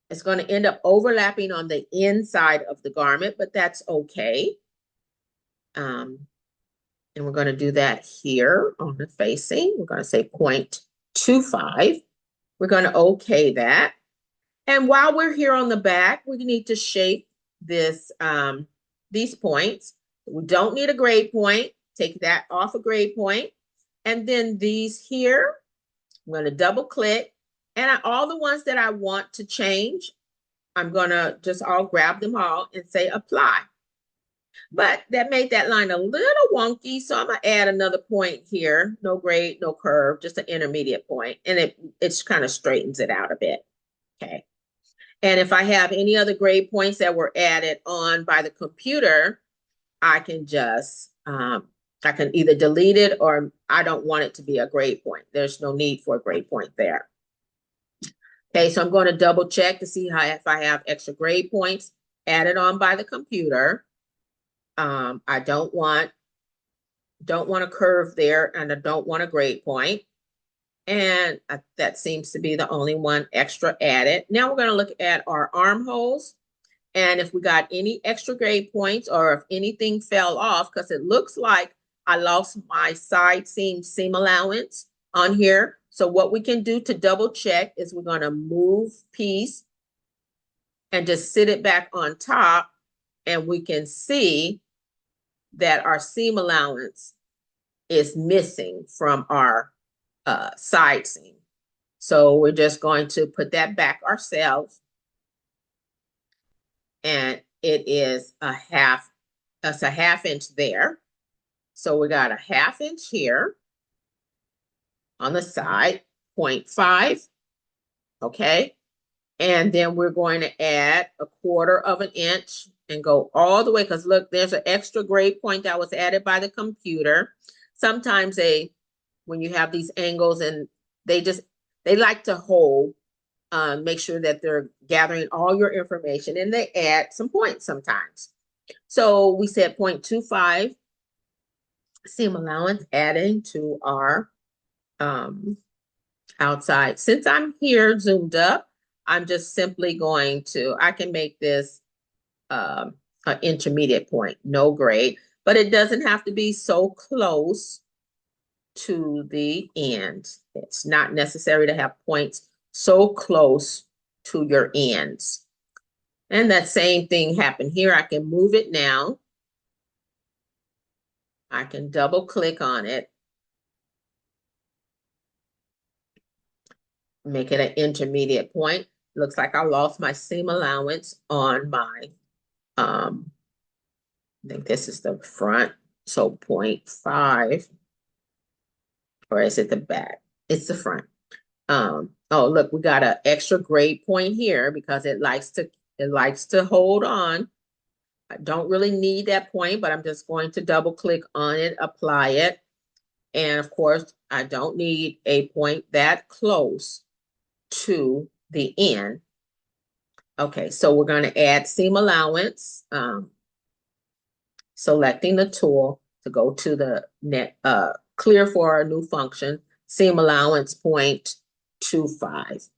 It's going to end up overlapping on the inside of the garment, but that's okay. And we're going to do that here on the facing. We're going to say 0.25. We're going to okay that. And while we're here on the back, we need to shape this, these points. We don't need a grade point. Take that off a grade point. And then these here, I'm going to double click. And all the ones that I want to change, I'm going to just all grab them all and say apply. But that made that line a little wonky, so I'm going to add another point here. No grade, no curve, just an intermediate point. And it kind of straightens it out a bit. Okay. And if I have any other grade points that were added on by the computer, I can just, I can either delete it or I don't want it to be a grade point. There's no need for a grade point there. Okay, so I'm going to double check to see if I have extra grade points added on by the computer. I don't want a curve there, and I don't want a grade point. And that seems to be the only one extra added. Now we're going to look at our armholes. And if we got any extra grade points or if anything fell off, because it looks like I lost my side seam allowance on here. So what we can do to double check is we're going to move piece and just sit it back on top, and we can see that our seam allowance is missing from our side seam. So we're just going to put that back ourselves. And it is that's a half inch there. So we got a half inch here on the side, 0.5, okay? And then we're going to add a 1/4 of an inch and go all the way, because look, there's an extra grade point that was added by the computer. Sometimes a when you have these angles, and they like to hold, make sure that they're gathering all your information, and they add some points sometimes. So we said 0.25 seam allowance adding to our outside. Since I'm here zoomed up, I'm just simply going to, I can make this an intermediate point, no grade, but it doesn't have to be so close to the end. It's not necessary to have points so close to your ends. And that same thing happened here. I can move it now. I can double click on it, make it an intermediate point. Looks like I lost my seam allowance on my, I think this is the front, so 0.5, or is it the back? It's the front. Oh, look, we got an extra grade point here because it likes to hold on. I don't really need that point, but I'm just going to double click on it, apply it. And of course, I don't need a point that close to the end. Okay, so we're going to add seam allowance, selecting the tool to go to the net, clear for our new function, seam allowance 0.25.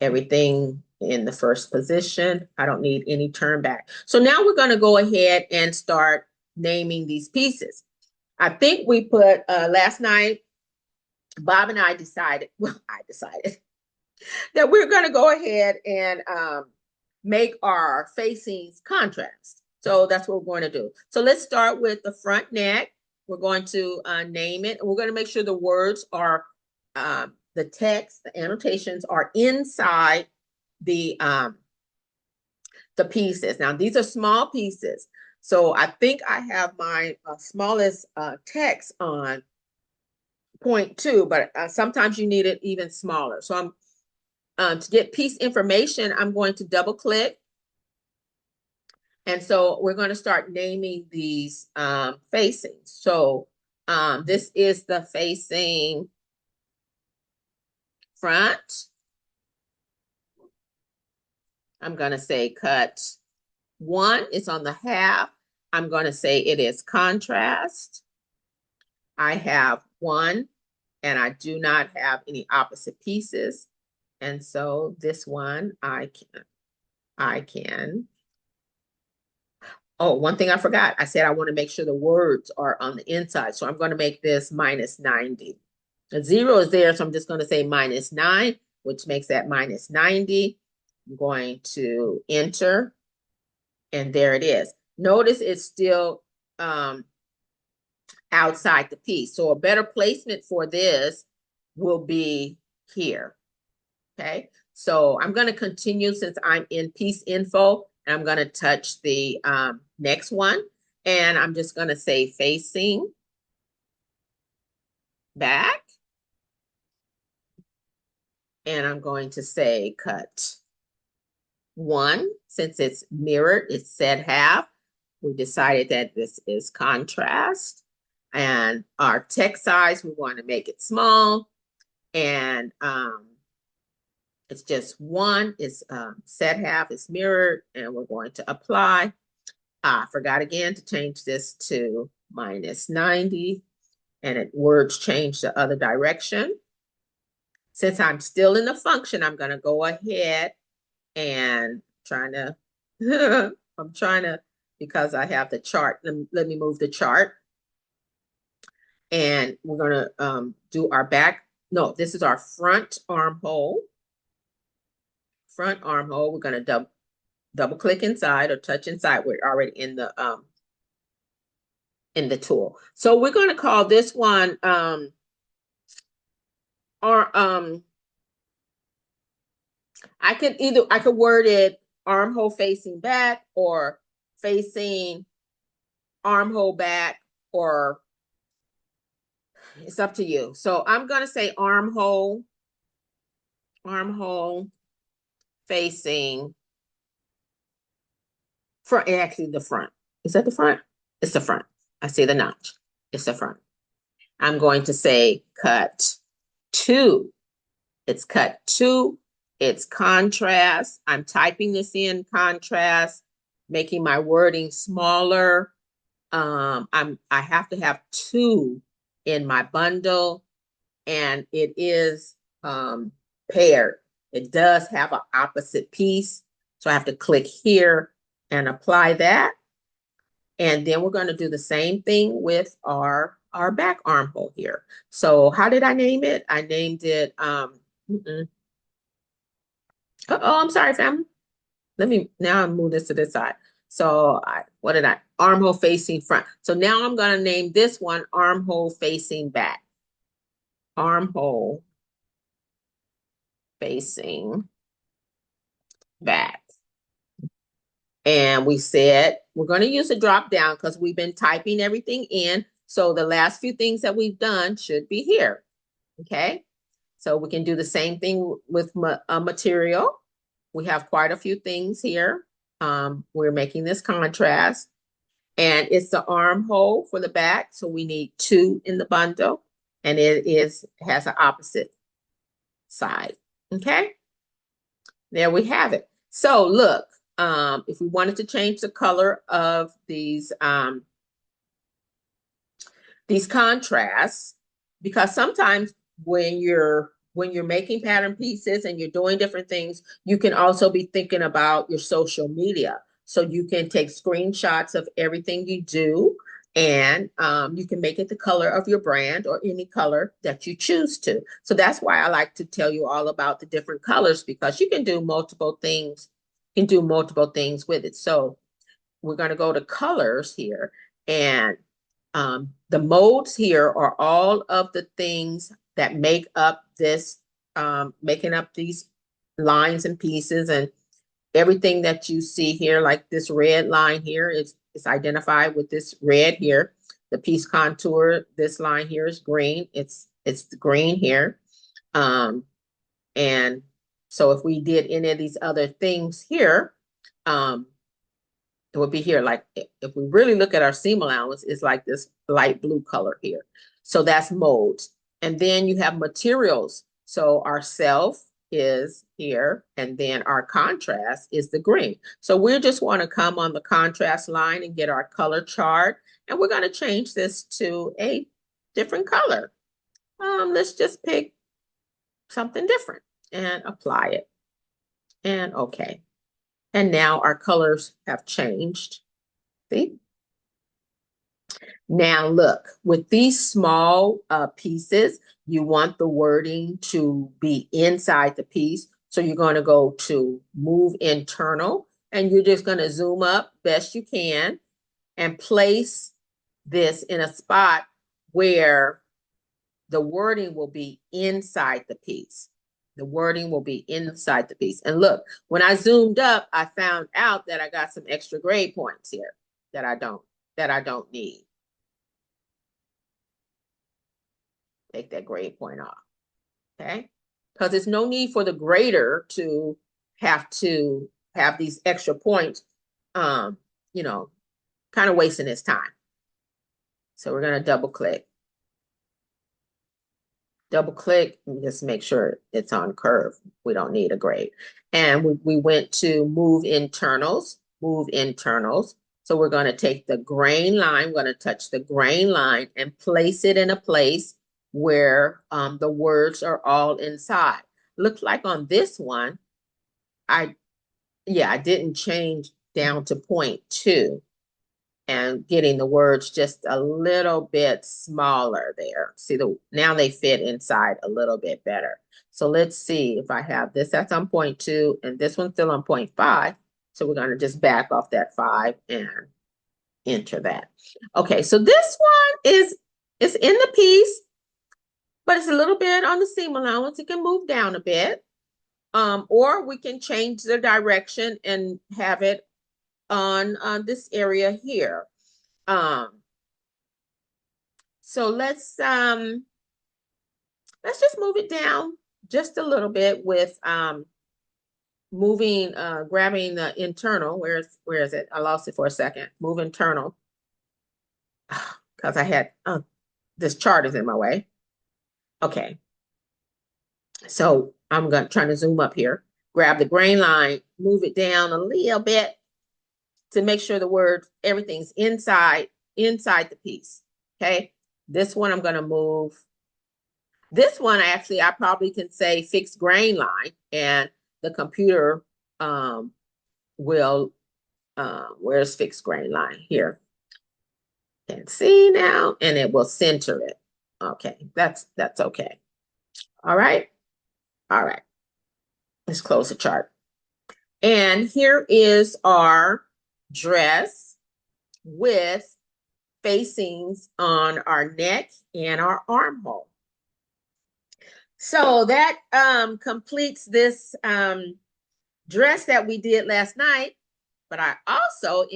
Everything in the first position. I don't need any turn back. So now we're going to go ahead and start naming these pieces. I think we put, last night, Bob and I decided, well, I decided that we're going to go ahead and make our facings contrast. So that's what we're going to do. So let's start with the front neck. We're going to name it, and we're going to make sure the words are, the text, the annotations are inside the pieces. Now, these are small pieces. So I think I have my smallest text on 0.2, but sometimes you need it even smaller. So I'm to get piece information, I'm going to double click. And so we're going to start naming these facings. So this is the facing front. I'm going to say cut 1. It's on the half. I'm going to say it is contrast. I have 1, and I do not have any opposite pieces. And so this one, I can. Oh, one thing I forgot. I said I want to make sure the words are on the inside. So I'm going to make this -90. The 0 is there, so I'm just going to say -9, which makes that -90. I'm going to enter, and there it is. Notice it's still outside the piece. So a better placement for this will be here. Okay, so I'm going to continue since I'm in piece info, and I'm going to touch the next one, and I'm just going to say facing back, and I'm going to say cut 1. Since it's mirrored, it's said half. We decided that this is contrast, and our text size, we want to make it small, and it's just 1. It's set half, it's mirrored, and we're going to apply. I forgot again to change this to -90, and words change the other direction. Since I'm still in the function, I'm going to go ahead and I'm trying to, because I have the chart, let me move the chart. And we're going to do our back. No, this is our front armhole. Front armhole. We're going to double click inside or touch inside. We're already in the tool. So we're going to call this one I could word it armhole facing back, or facing armhole back, or it's up to you. So I'm going to say armhole facing front, actually the front. Is that the front? It's the front. I see the notch. It's the front. I'm going to say cut 2. It's cut 2. It's contrast. I'm typing this in contrast, making my wording smaller. I have to have 2 in my bundle, and it is paired. It does have an opposite piece. So I have to click here and apply that. And then we're going to do the same thing with our back armhole here. So how did I name it? I named it, I'm sorry, family. Let me, now I move this to this side. So what did I, armhole facing front. So now I'm going to name this one armhole facing back. Armhole facing back. And we said we're going to use a drop down because we've been typing everything in. So the last few things that we've done should be here. Okay. So we can do the same thing with material. We have quite a few things here. We're making this contrast. And it's the armhole for the back. So we need 2 in the bundle. And it has an opposite side. Okay. There we have it. So look, if we wanted to change the color of these contrasts, because sometimes when you're making pattern pieces and you're doing different things, you can also be thinking about your social media. So you can take screenshots of everything you do, and you can make it the color of your brand or any color that you choose to. So that's why I like to tell you all about the different colors, because you can do multiple things. You can do multiple things with it. So we're going to go to colors here, and the modes here are all of the things that make up this, making up these lines and pieces, and everything that you see here, like this red line here is identified with this red here. The piece contour, this line here is green. It's green here. And so if we did any of these other things here, it would be here. Like if we really look at our seam allowance, it's like this light blue color here. So that's modes. And then you have materials. So our self is here, and then our contrast is the green. So we just want to come on the contrast line and get our color chart. And we're going to change this to a different color. Let's just pick something different and apply it. And okay. And now our colors have changed. See? Now look, with these small pieces, you want the wording to be inside the piece. So you're going to go to move internal, and you're just going to zoom up best you can and place this in a spot where the wording will be inside the piece. The wording will be inside the piece. And look, when I zoomed up, I found out that I got some extra grade points here that I don't need. Take that grade point off. Okay? Because there's no need for the grader to have these extra points, you know, kind of wasting its time. So we're going to double click. Double click and just make sure it's on curve. We don't need a grade. And we went to move internals. So we're going to take the grain line, we're going to touch the grain line and place it in a place where the words are all inside. Looks like on this one, I didn't change down to 0.2. And getting the words just a little bit smaller there. See, now they fit inside a little bit better. So let's see if I have this, that's on 0.2, and this one's still on 0.5. So we're going to just back off that 5 and enter that. Okay, so this one is in the piece, but it's a little bit on the seam allowance. It can move down a bit. Or we can change the direction and have it on this area here. So let's just move it down just a little bit with moving, grabbing the internal. Where is it? I lost it for a second. Move internal. Because I had this chart is in my way. Okay. So I'm trying to zoom up here, grab the grain line, move it down a little bit to make sure the word, everything's inside the piece. Okay. This one I'm going to move. This one, actually, I probably can say fixed grain line, and the computer will, where's fixed grain line? Here. Can see now, and it will center it. Okay, that's okay. All right. All right. Let's close the chart. And here is our dress with facings on our neck and our armhole. So that completes this dress that we did last night, but I also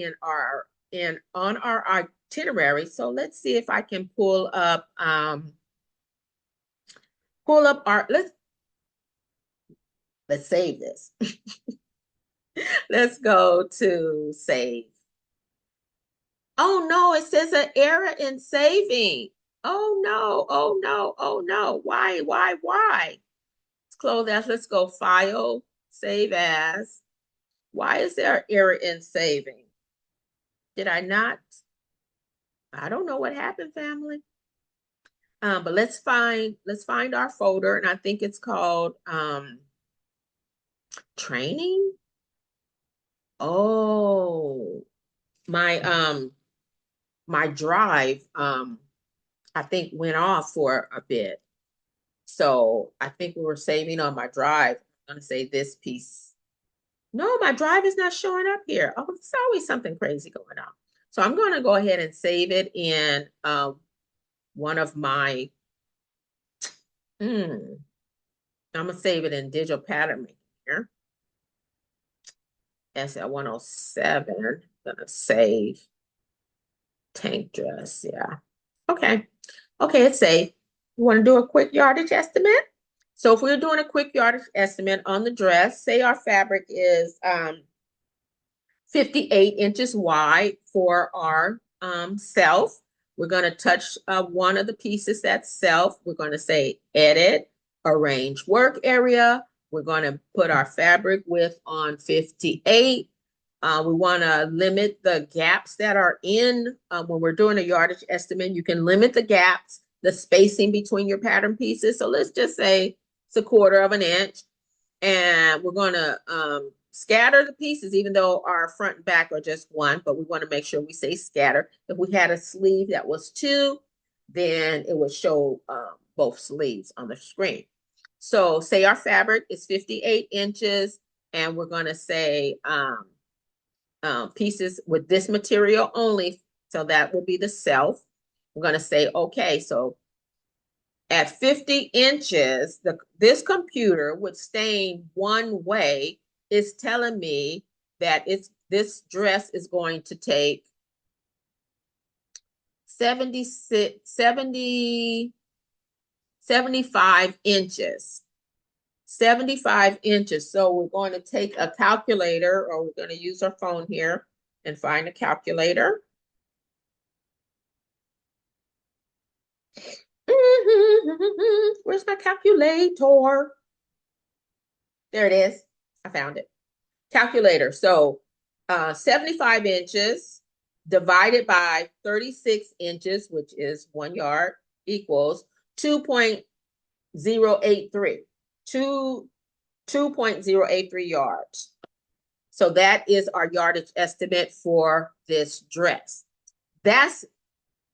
on our itinerary. So let's see if I can pull up our, let's save this. Let's go to save. Oh no, it says an error in saving. Oh no, oh no, oh no. Why? Let's close that. Let's go file, save as. Why is there an error in saving? Did I not? I don't know what happened, family. But let's find our folder, and I think it's called training. Oh, my my drive I think went off for a bit. So I think we were saving on my drive. I'm gonna say this piece. No, my drive is not showing up here. Oh, there's always something crazy going on. So I'm gonna go ahead and save it in one of my I'm gonna save it in digital pattern making here. SL 107. Gonna save tank dress. Yeah. Okay. Okay, it's safe. You want to do a quick yardage estimate? So if we're doing a quick yardage estimate on the dress, say our fabric is 58 inches wide for our self. We're going to touch one of the pieces that's self. We're going to say edit, arrange work area. We're going to put our fabric width on 58. We want to limit the gaps that are in when we're doing a yardage estimate. You can limit the gaps, the spacing between your pattern pieces. So let's just say it's a 1/4 of an inch. And we're going to scatter the pieces, even though our front and back are just one, but we want to make sure we say scatter. If we had a sleeve that was 2, then it would show both sleeves on the screen. So say our fabric is 58 inches, and we're going to say pieces with this material only. So that will be the self. We're going to say, okay, so at 50 inches, this computer, with staying one way, is telling me that this dress is going to take 75 inches. 75 inches. So we're going to take a calculator, or we're going to use our phone here and find a calculator. Where's my calculator? There it is. I found it. Calculator. So 75 inches divided by 36 inches, which is 1 yard, equals 2.083. 2.083 yards. So that is our yardage estimate for this dress. That's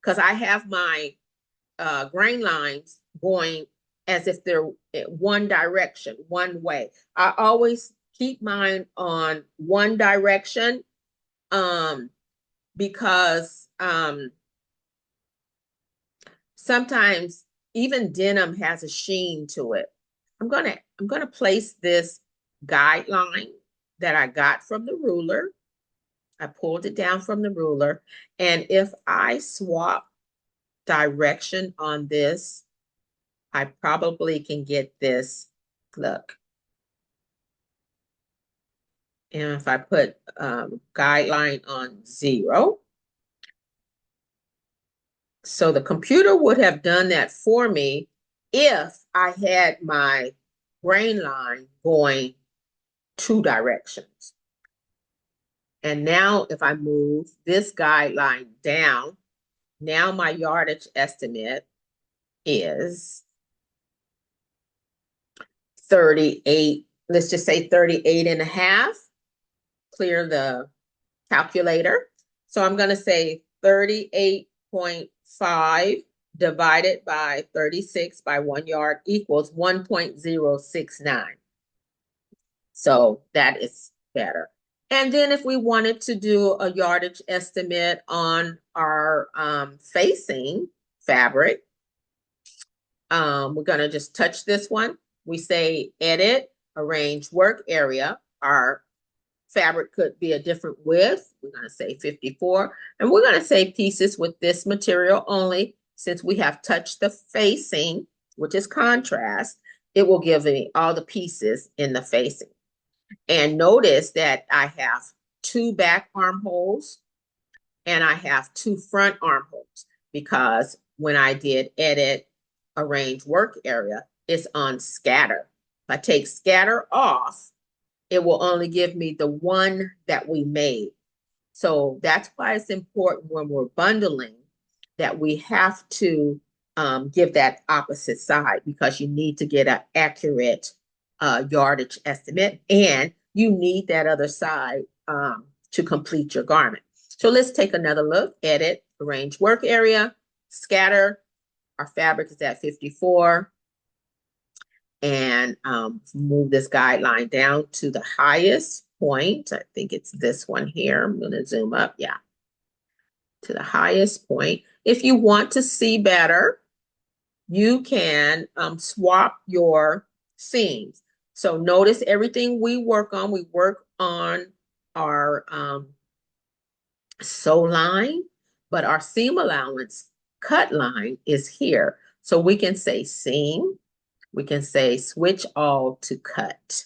because I have my grain lines going as if they're one direction, one way. I always keep mine on one direction because sometimes even denim has a sheen to it. I'm gonna place this guideline that I got from the ruler. I pulled it down from the ruler, and if I swap direction on this, I probably can get this. Look. And if I put guideline on 0, So the computer would have done that for me if I had my grain line going two directions. And now if I move this guideline down, now my yardage estimate is 38, let's just say 38 and a half. Clear the calculator. So I'm going to say 38.5 divided by 36 by 1 yard equals 1.069. So that is better. And then if we wanted to do a yardage estimate on our facing fabric, we're going to just touch this one. We say edit, arrange work area. Our fabric could be a different width. We're going to say 54. And we're going to say pieces with this material only. Since we have touched the facing, which is contrast, it will give me all the pieces in the facing. And notice that I have 2 back armholes and I have 2 front armholes, because when I did edit, arrange work area, it's on scatter. If I take scatter off, it will only give me the one that we made. So that's why it's important when we're bundling that we have to give that opposite side, because you need to get an accurate yardage estimate, and you need that other side to complete your garment. So let's take another look. Edit, arrange work area, scatter. Our fabric is at 54. And move this guideline down to the highest point. I think it's this one here. I'm going to zoom up. Yeah, to the highest point. If you want to see better, you can swap your seams. So notice everything we work on our sew line, but our seam allowance cut line is here. So we can say seam. We can say switch all to cut,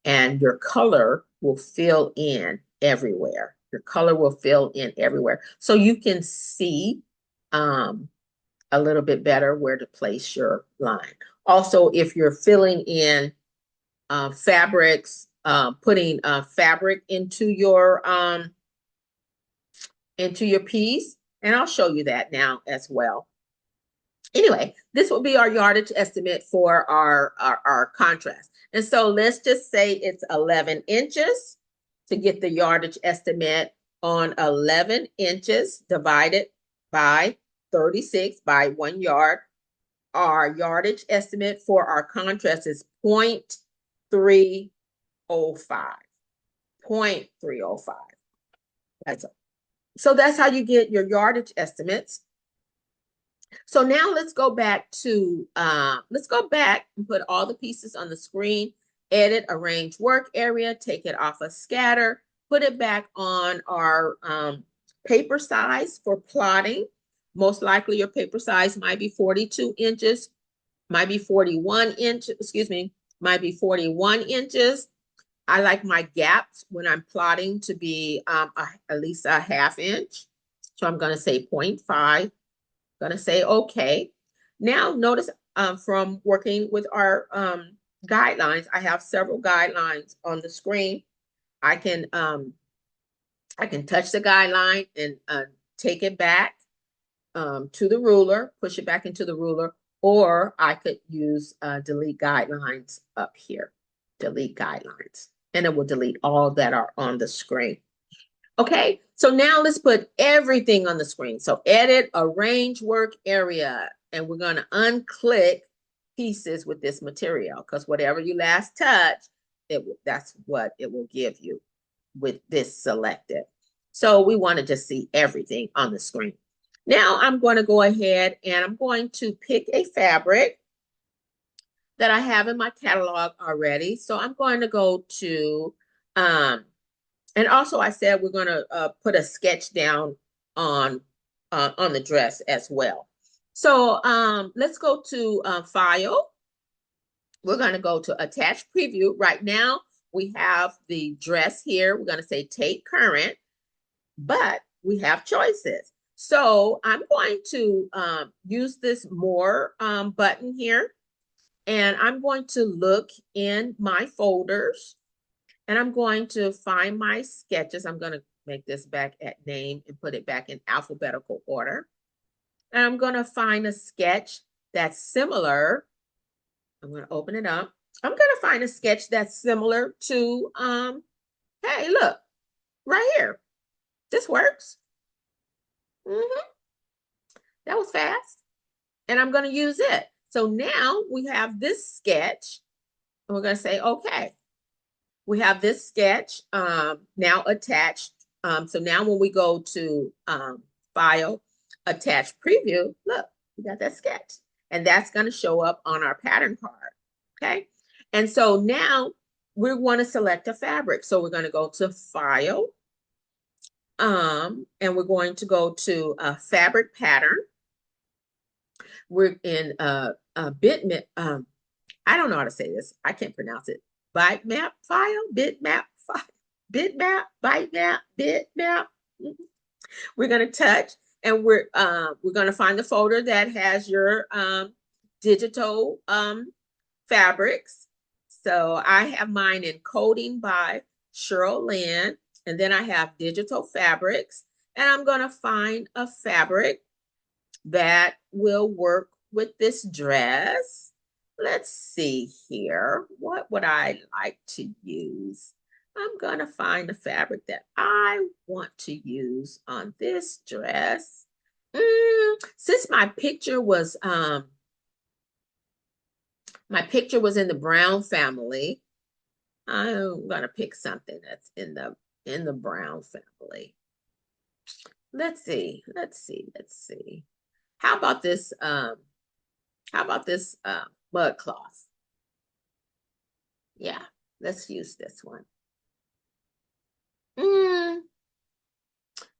and your color will fill in everywhere. Your color will fill in everywhere. So you can see a little bit better where to place your line. Also, if you're filling in fabrics, putting fabric into your piece, and I'll show you that now as well. Anyway, this will be our yardage estimate for our contrast. And so let's just say it's 11 inches to get the yardage estimate on 11 inches divided by 36 by 1 yard. Our yardage estimate for our contrast is 0.305. 0.305. So that's how you get your yardage estimates. So now let's go back and put all the pieces on the screen, edit, arrange work area, take it off of scatter, put it back on our paper size for plotting. Most likely your paper size might be 42 inches, might be 41 inches, might be 41 inches. I like my gaps when I'm plotting to be at least a ½ inch. So I'm going to say 0.5. Going to say okay. Now notice from working with our guidelines, I have several guidelines on the screen. I can touch the guideline and take it back to the ruler, push it back into the ruler, or I could use delete guidelines up here. Delete guidelines, and it will delete all that are on the screen. Okay, so now let's put everything on the screen. So edit, arrange work area, and we're going to unclick pieces with this material, because whatever you last touch, that's what it will give you with this selected. So we want to just see everything on the screen. Now I'm going to go ahead and I'm going to pick a fabric that I have in my catalog already. So I'm going to go to and also I said we're going to put a sketch down on the dress as well. So let's go to File. We're going to go to Attach Preview. Right now we have the dress here. We're going to say Take Current, but we have choices. So I'm going to use this more button here, and I'm going to look in my folders, and I'm going to find my sketches. I'm going to make this back at name and put it back in alphabetical order. And I'm going to find a sketch that's similar. I'm going to open it up. I'm going to find a sketch that's similar to, hey, look, right here. This works. Mhm. That was fast. And I'm going to use it. So now we have this sketch. And we're going to say, okay, we have this sketch now attached. So now when we go to File, Attach Preview, look, we got that sketch. And that's going to show up on our pattern card. Okay. And so now we want to select a fabric. So we're going to go to File. And we're going to go to Fabric Pattern. We're in bitmap. I don't know how to say this. I can't pronounce it. Bitmap file, bitmap file, bitmap, bitmap, bitmap. We're going to touch, and we're going to find the folder that has your digital fabrics. So I have mine in Coding by Sheryl Lynn, and then I have digital fabrics, and I'm going to find a fabric that will work with this dress. Let's see here. What would I like to use? I'm going to find a fabric that I want to use on this dress. Since my picture was in the brown family, I'm going to pick something that's in the brown family. Let's see. How about this mud cloth? Yeah, let's use this one.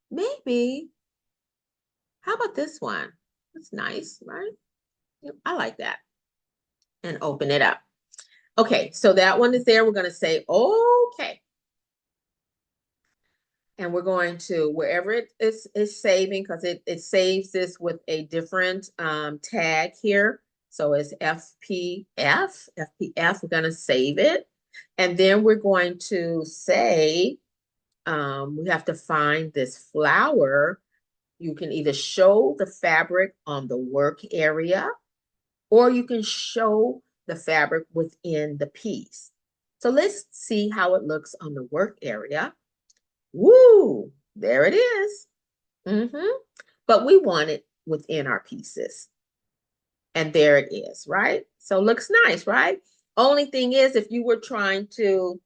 Maybe. How about this one? That's nice, right? I like that. And open it up. Okay, so that one is there. We're going to say, okay. And we're going to, wherever it is saving, because it saves this with a different tag here. So it's FPF. We're going to save it. And then we're going to say, we have to find this flower. You can either show the fabric on the work area, or you can show the fabric within the piece. So let's see how it looks on the work area. Woo, there it is. But we want it within our pieces. And there it is, right? So it looks nice, right? Only thing is, if you were trying to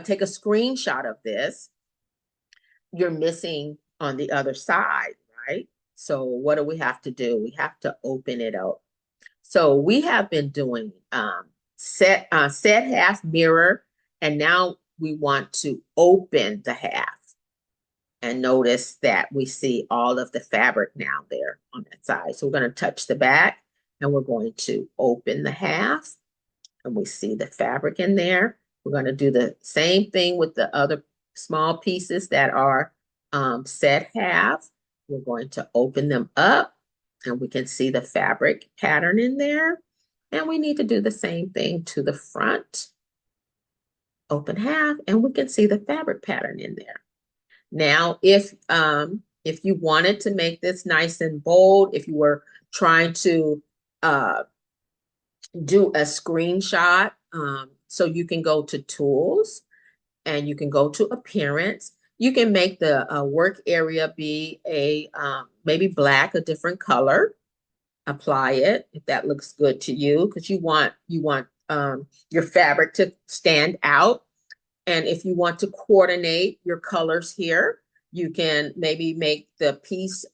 take a screenshot of this, you're missing on the other side, right? So what do we have to do? We have to open it up. So we have been doing set half, mirror, and now we want to open the half. And notice that we see all of the fabric now there on that side. So we're going to touch the back, and we're going to open the half, and we see the fabric in there. We're going to do the same thing with the other small pieces that are set half. We're going to open them up, and we can see the fabric pattern in there. And we need to do the same thing to the front. Open half, and we can see the fabric pattern in there. Now, if you wanted to make this nice and bold, if you were trying to do a screenshot, so you can go to Tools, and you can go to Appearance. You can make the work area be a maybe black, a different color. Apply it if that looks good to you, because you want your fabric to stand out. And if you want to coordinate your colors here, you can maybe make the piece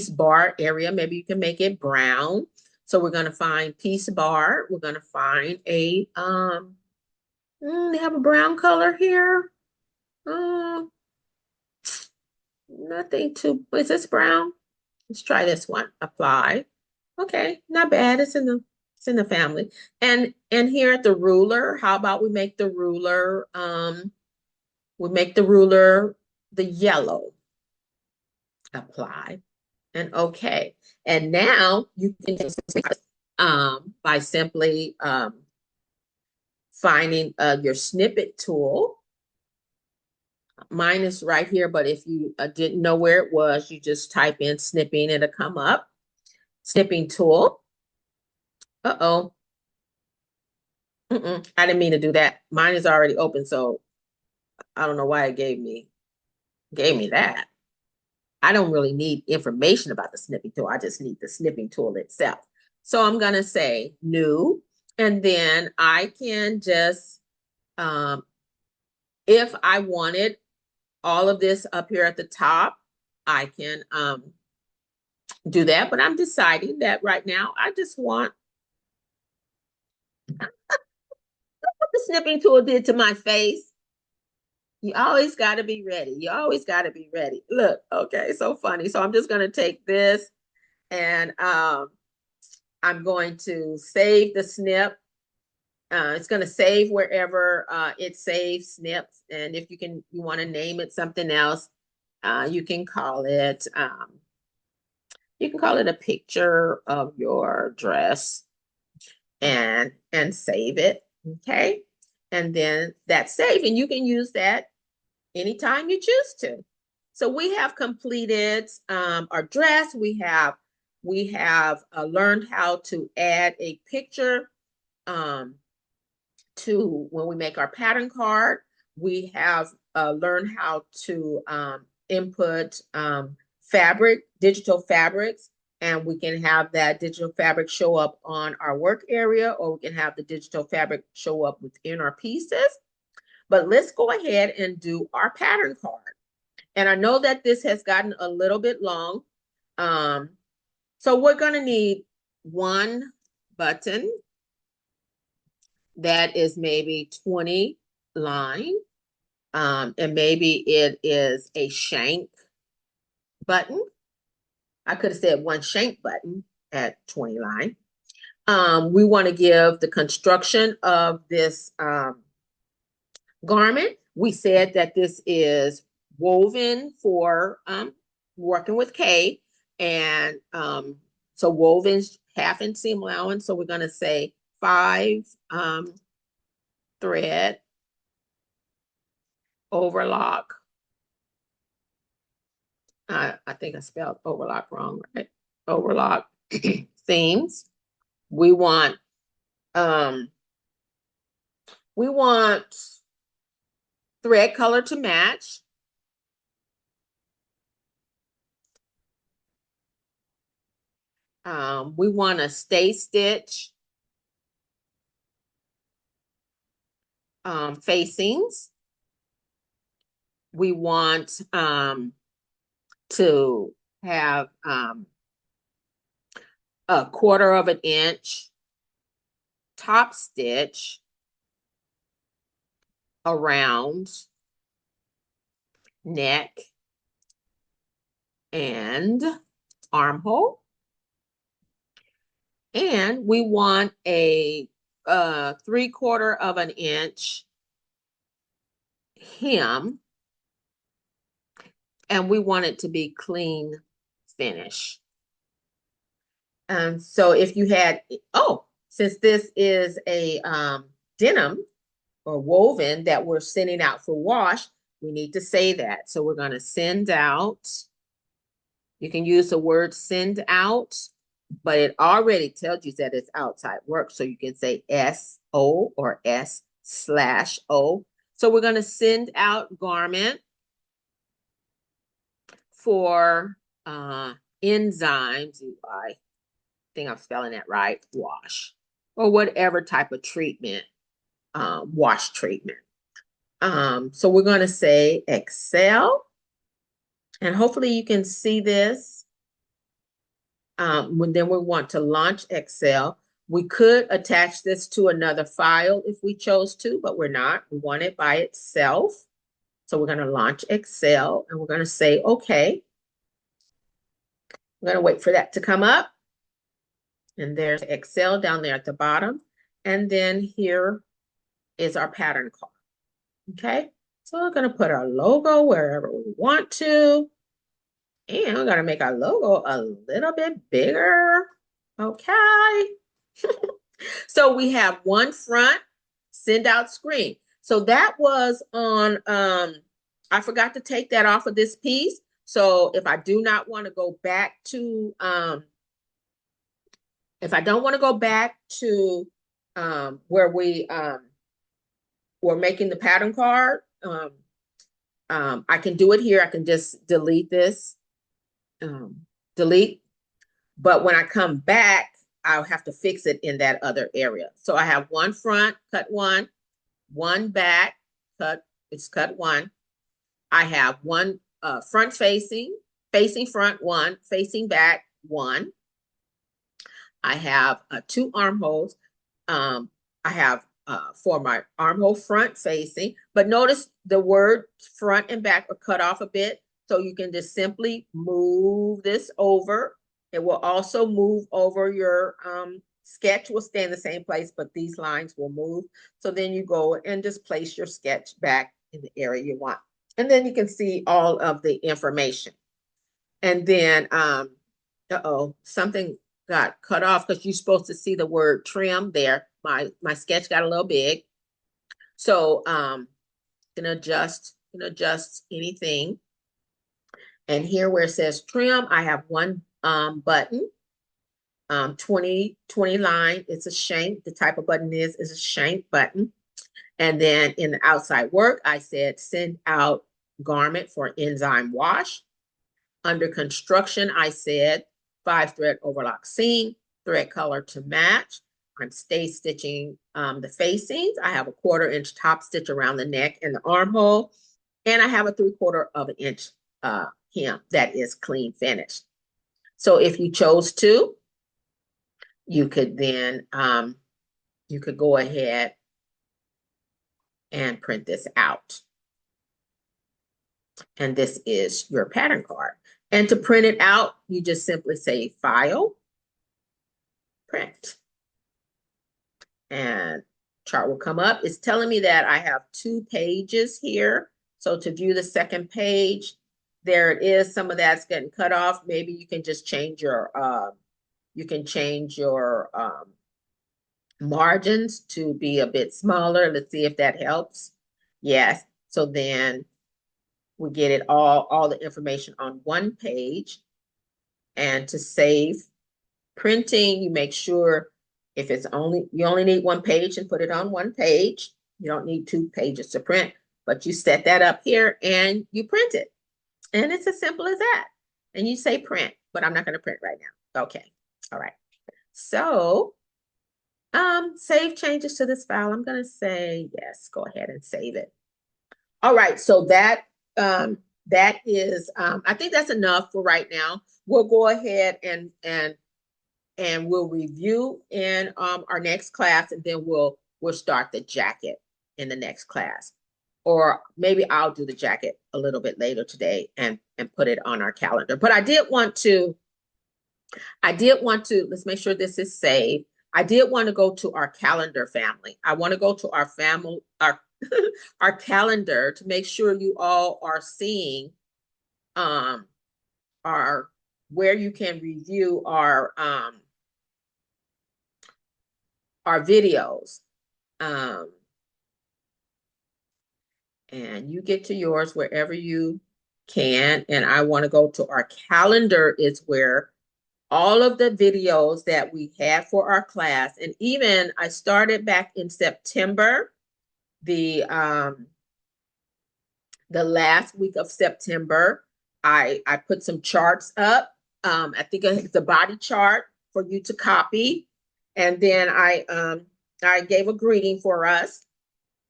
bar area, maybe you can make it brown. So we're going to find piece bar. We're going to find a they have a brown color here. Nothing too, is this brown? Let's try this one. Apply. Okay, not bad. It's in the family. And here at the ruler, how about we make the ruler the yellow. apply, and okay. And now you can just by simply finding your snippet tool. Mine is right here, but if you didn't know where it was, you just type in snipping, it'll come up. Snipping tool. Uh-oh. I didn't mean to do that. Mine is already open, so I don't know why it gave me that. I don't really need information about the snipping tool. I just need the snipping tool itself. So I'm going to say new, and then I can just, if I wanted all of this up here at the top, I can do that. But I'm deciding that right now, I just want what the snipping tool did to my face. You always got to be ready. You always got to be ready. Look, okay, so funny. So I'm just going to take this and I'm going to save the snip. It's going to save wherever it saves snips. And if you want to name it something else, you can call it a picture of your dress and save it. Okay. And then that's saved, and you can use that anytime you choose to. So we have completed our dress. We have learned how to add a picture to when we make our pattern card. We have learned how to input digital fabrics, and we can have that digital fabric show up on our work area, or we can have the digital fabric show up within our pieces. But let's go ahead and do our pattern card. And I know that this has gotten a little bit long. So we're going to need one button that is maybe 20 line. And maybe it is a shank button. I could have said one shank button at 20 line. We want to give the construction of this garment. We said that this is woven for working with K, and so woven's half inch seam allowance. So we're going to say 5 thread overlock. I think I spelled overlock wrong, right? Overlock seams. We want thread color to match. We want a stay stitch facings. We want to have a 1/4 of an inch top stitch around neck and armhole. And we want a 3/4 of an inch hem, and we want it to be clean finish. So if you had, since this is a denim or woven that we're sending out for wash, we need to say that. So we're going to send out. You can use the word send out, but it already tells you that it's outside work. So you can say SO or S/O. So we're going to send out garment for enzymes. I think I'm spelling that right. Wash or whatever type of treatment, wash treatment. So we're going to say Excel, and hopefully you can see this. Then we want to launch Excel. We could attach this to another file if we chose to, but we're not. We want it by itself. So we're going to launch Excel, and we're going to say, okay. I'm going to wait for that to come up. And there's Excel down there at the bottom. And then here is our pattern card. Okay. So we're going to put our logo wherever we want to. And we're gonna make our logo a little bit bigger. Okay. So we have one front send out screen. So that was on, I forgot to take that off of this piece. So if I do not want to go back to, if I don't want to go back to where we're making the pattern card, I can do it here. I can just delete this, delete. But when I come back, I'll have to fix it in that other area. So I have one front, cut one back, cut, it's cut one. I have one front facing front one, facing back one. I have two armholes. I have for my armhole front facing, but notice the word front and back are cut off a bit. So you can just simply move this over. It will also move over your sketch will stay in the same place, but these lines will move. So then you go and just place your sketch back in the area you want. And then you can see all of the information. And then, uh-oh, something got cut off because you're supposed to see the word trim there. My sketch got a little big. So can adjust anything. And here where it says trim, I have one button, 20 line. It's a shank. The type of button is a shank button. And then in the outside work, I said send out garment for enzyme wash. Under construction, I said 5-thread overlock seam, thread color to match. I'm stay stitching the facings. I have a 1/4 inch top stitch around the neck and the armhole. And I have a 3/4 of an inch hem that is clean finished. So if you chose to, you could then, you could go ahead and print this out. And this is your pattern card. And to print it out, you just simply say File, Print. And chart will come up. It's telling me that I have 2 pages here. So to view the second page, there it is. Some of that's getting cut off. Maybe you can just change your, margins to be a bit smaller. Let's see if that helps. Yes. So then we get it all the information on one page. And to save printing, you make sure if it's you only need one page and put it on one page. You don't need 2 pages to print, but you set that up here and you print it. And it's as simple as that. And you say print, but I'm not going to print right now. Okay. All right. So save changes to this file. I'm going to say yes, go ahead and save it. All right. So that is, I think that's enough for right now. We'll go ahead and we'll review in our next class, and then we'll start the jacket in the next class. Or maybe I'll do the jacket a little bit later today and put it on our calendar. But I did want to, let's make sure this is saved. I did want to go to our calendar family. I want to go to our family, our calendar to make sure you all are seeing our where you can review our videos. And you get to yours wherever you can. And I want to go to our calendar is where all of the videos that we had for our class, and even I started back in September, the last week of September, I put some charts up. I think it's a body chart for you to copy. And then I gave a greeting for us.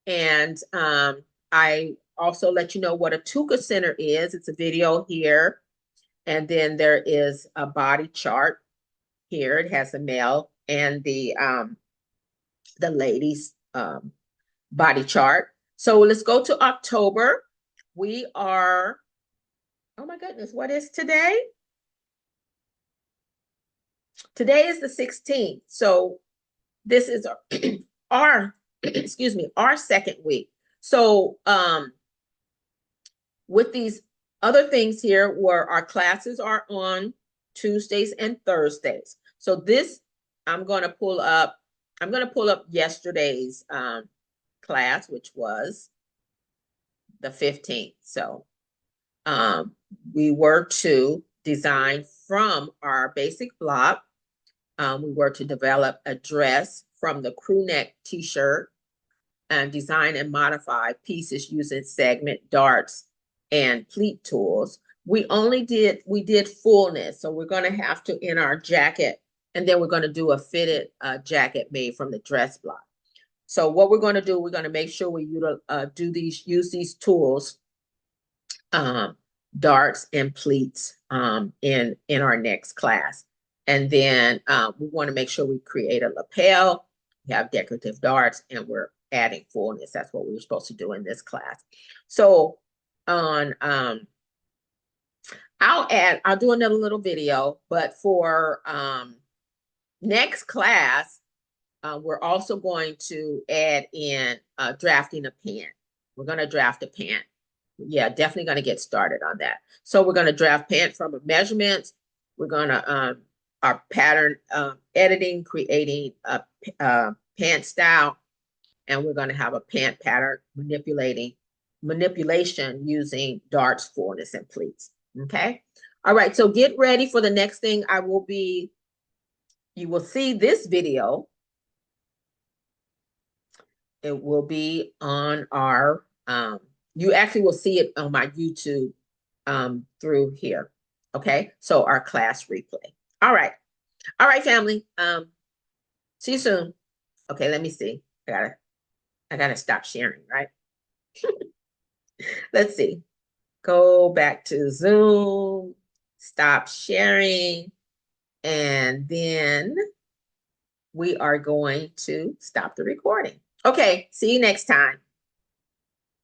And I also let you know what a Tuka Center is. It's a video here. And then there is a body chart here. It has the male and the ladies body chart. So let's go to October. We are, oh my goodness, what is today? Today is the 16th. So this is our excuse me, our second week. So with these Other things here were our classes are on Tuesdays and Thursdays. So this, I'm going to pull up yesterday's class, which was the 15th. So we were to design from our basic block. We were to develop a dress from the crew neck t-shirt and design and modify pieces using segment, darts, and pleat tools. We did fullness. So we're going to have to in our jacket, and then we're going to do a fitted jacket made from the dress block. So what we're going to do, we're going to make sure we use these tools, darts and pleats in our next class. And then we want to make sure we create a lapel, we have decorative darts, and we're adding fullness. That's what we were supposed to do in this class. So on I'll do another little video, but for next class, we're also going to add in drafting a pant. We're going to draft a pant. Yeah, definitely going to get started on that. So we're going to draft pant from measurements. We're going to our pattern editing, creating a pant style, and we're going to have a pant pattern manipulation using darts, fullness, and pleats. Okay. All right. So get ready for the next thing. You will see this video. It will be on our, you actually will see it on my YouTube through here. Okay. So our class replay. All right. All right, family. See you soon. Okay. Let me see. I gotta stop sharing, right? Let's see. Go back to Zoom, stop sharing, and then we are going to stop the recording. Okay, see you next time.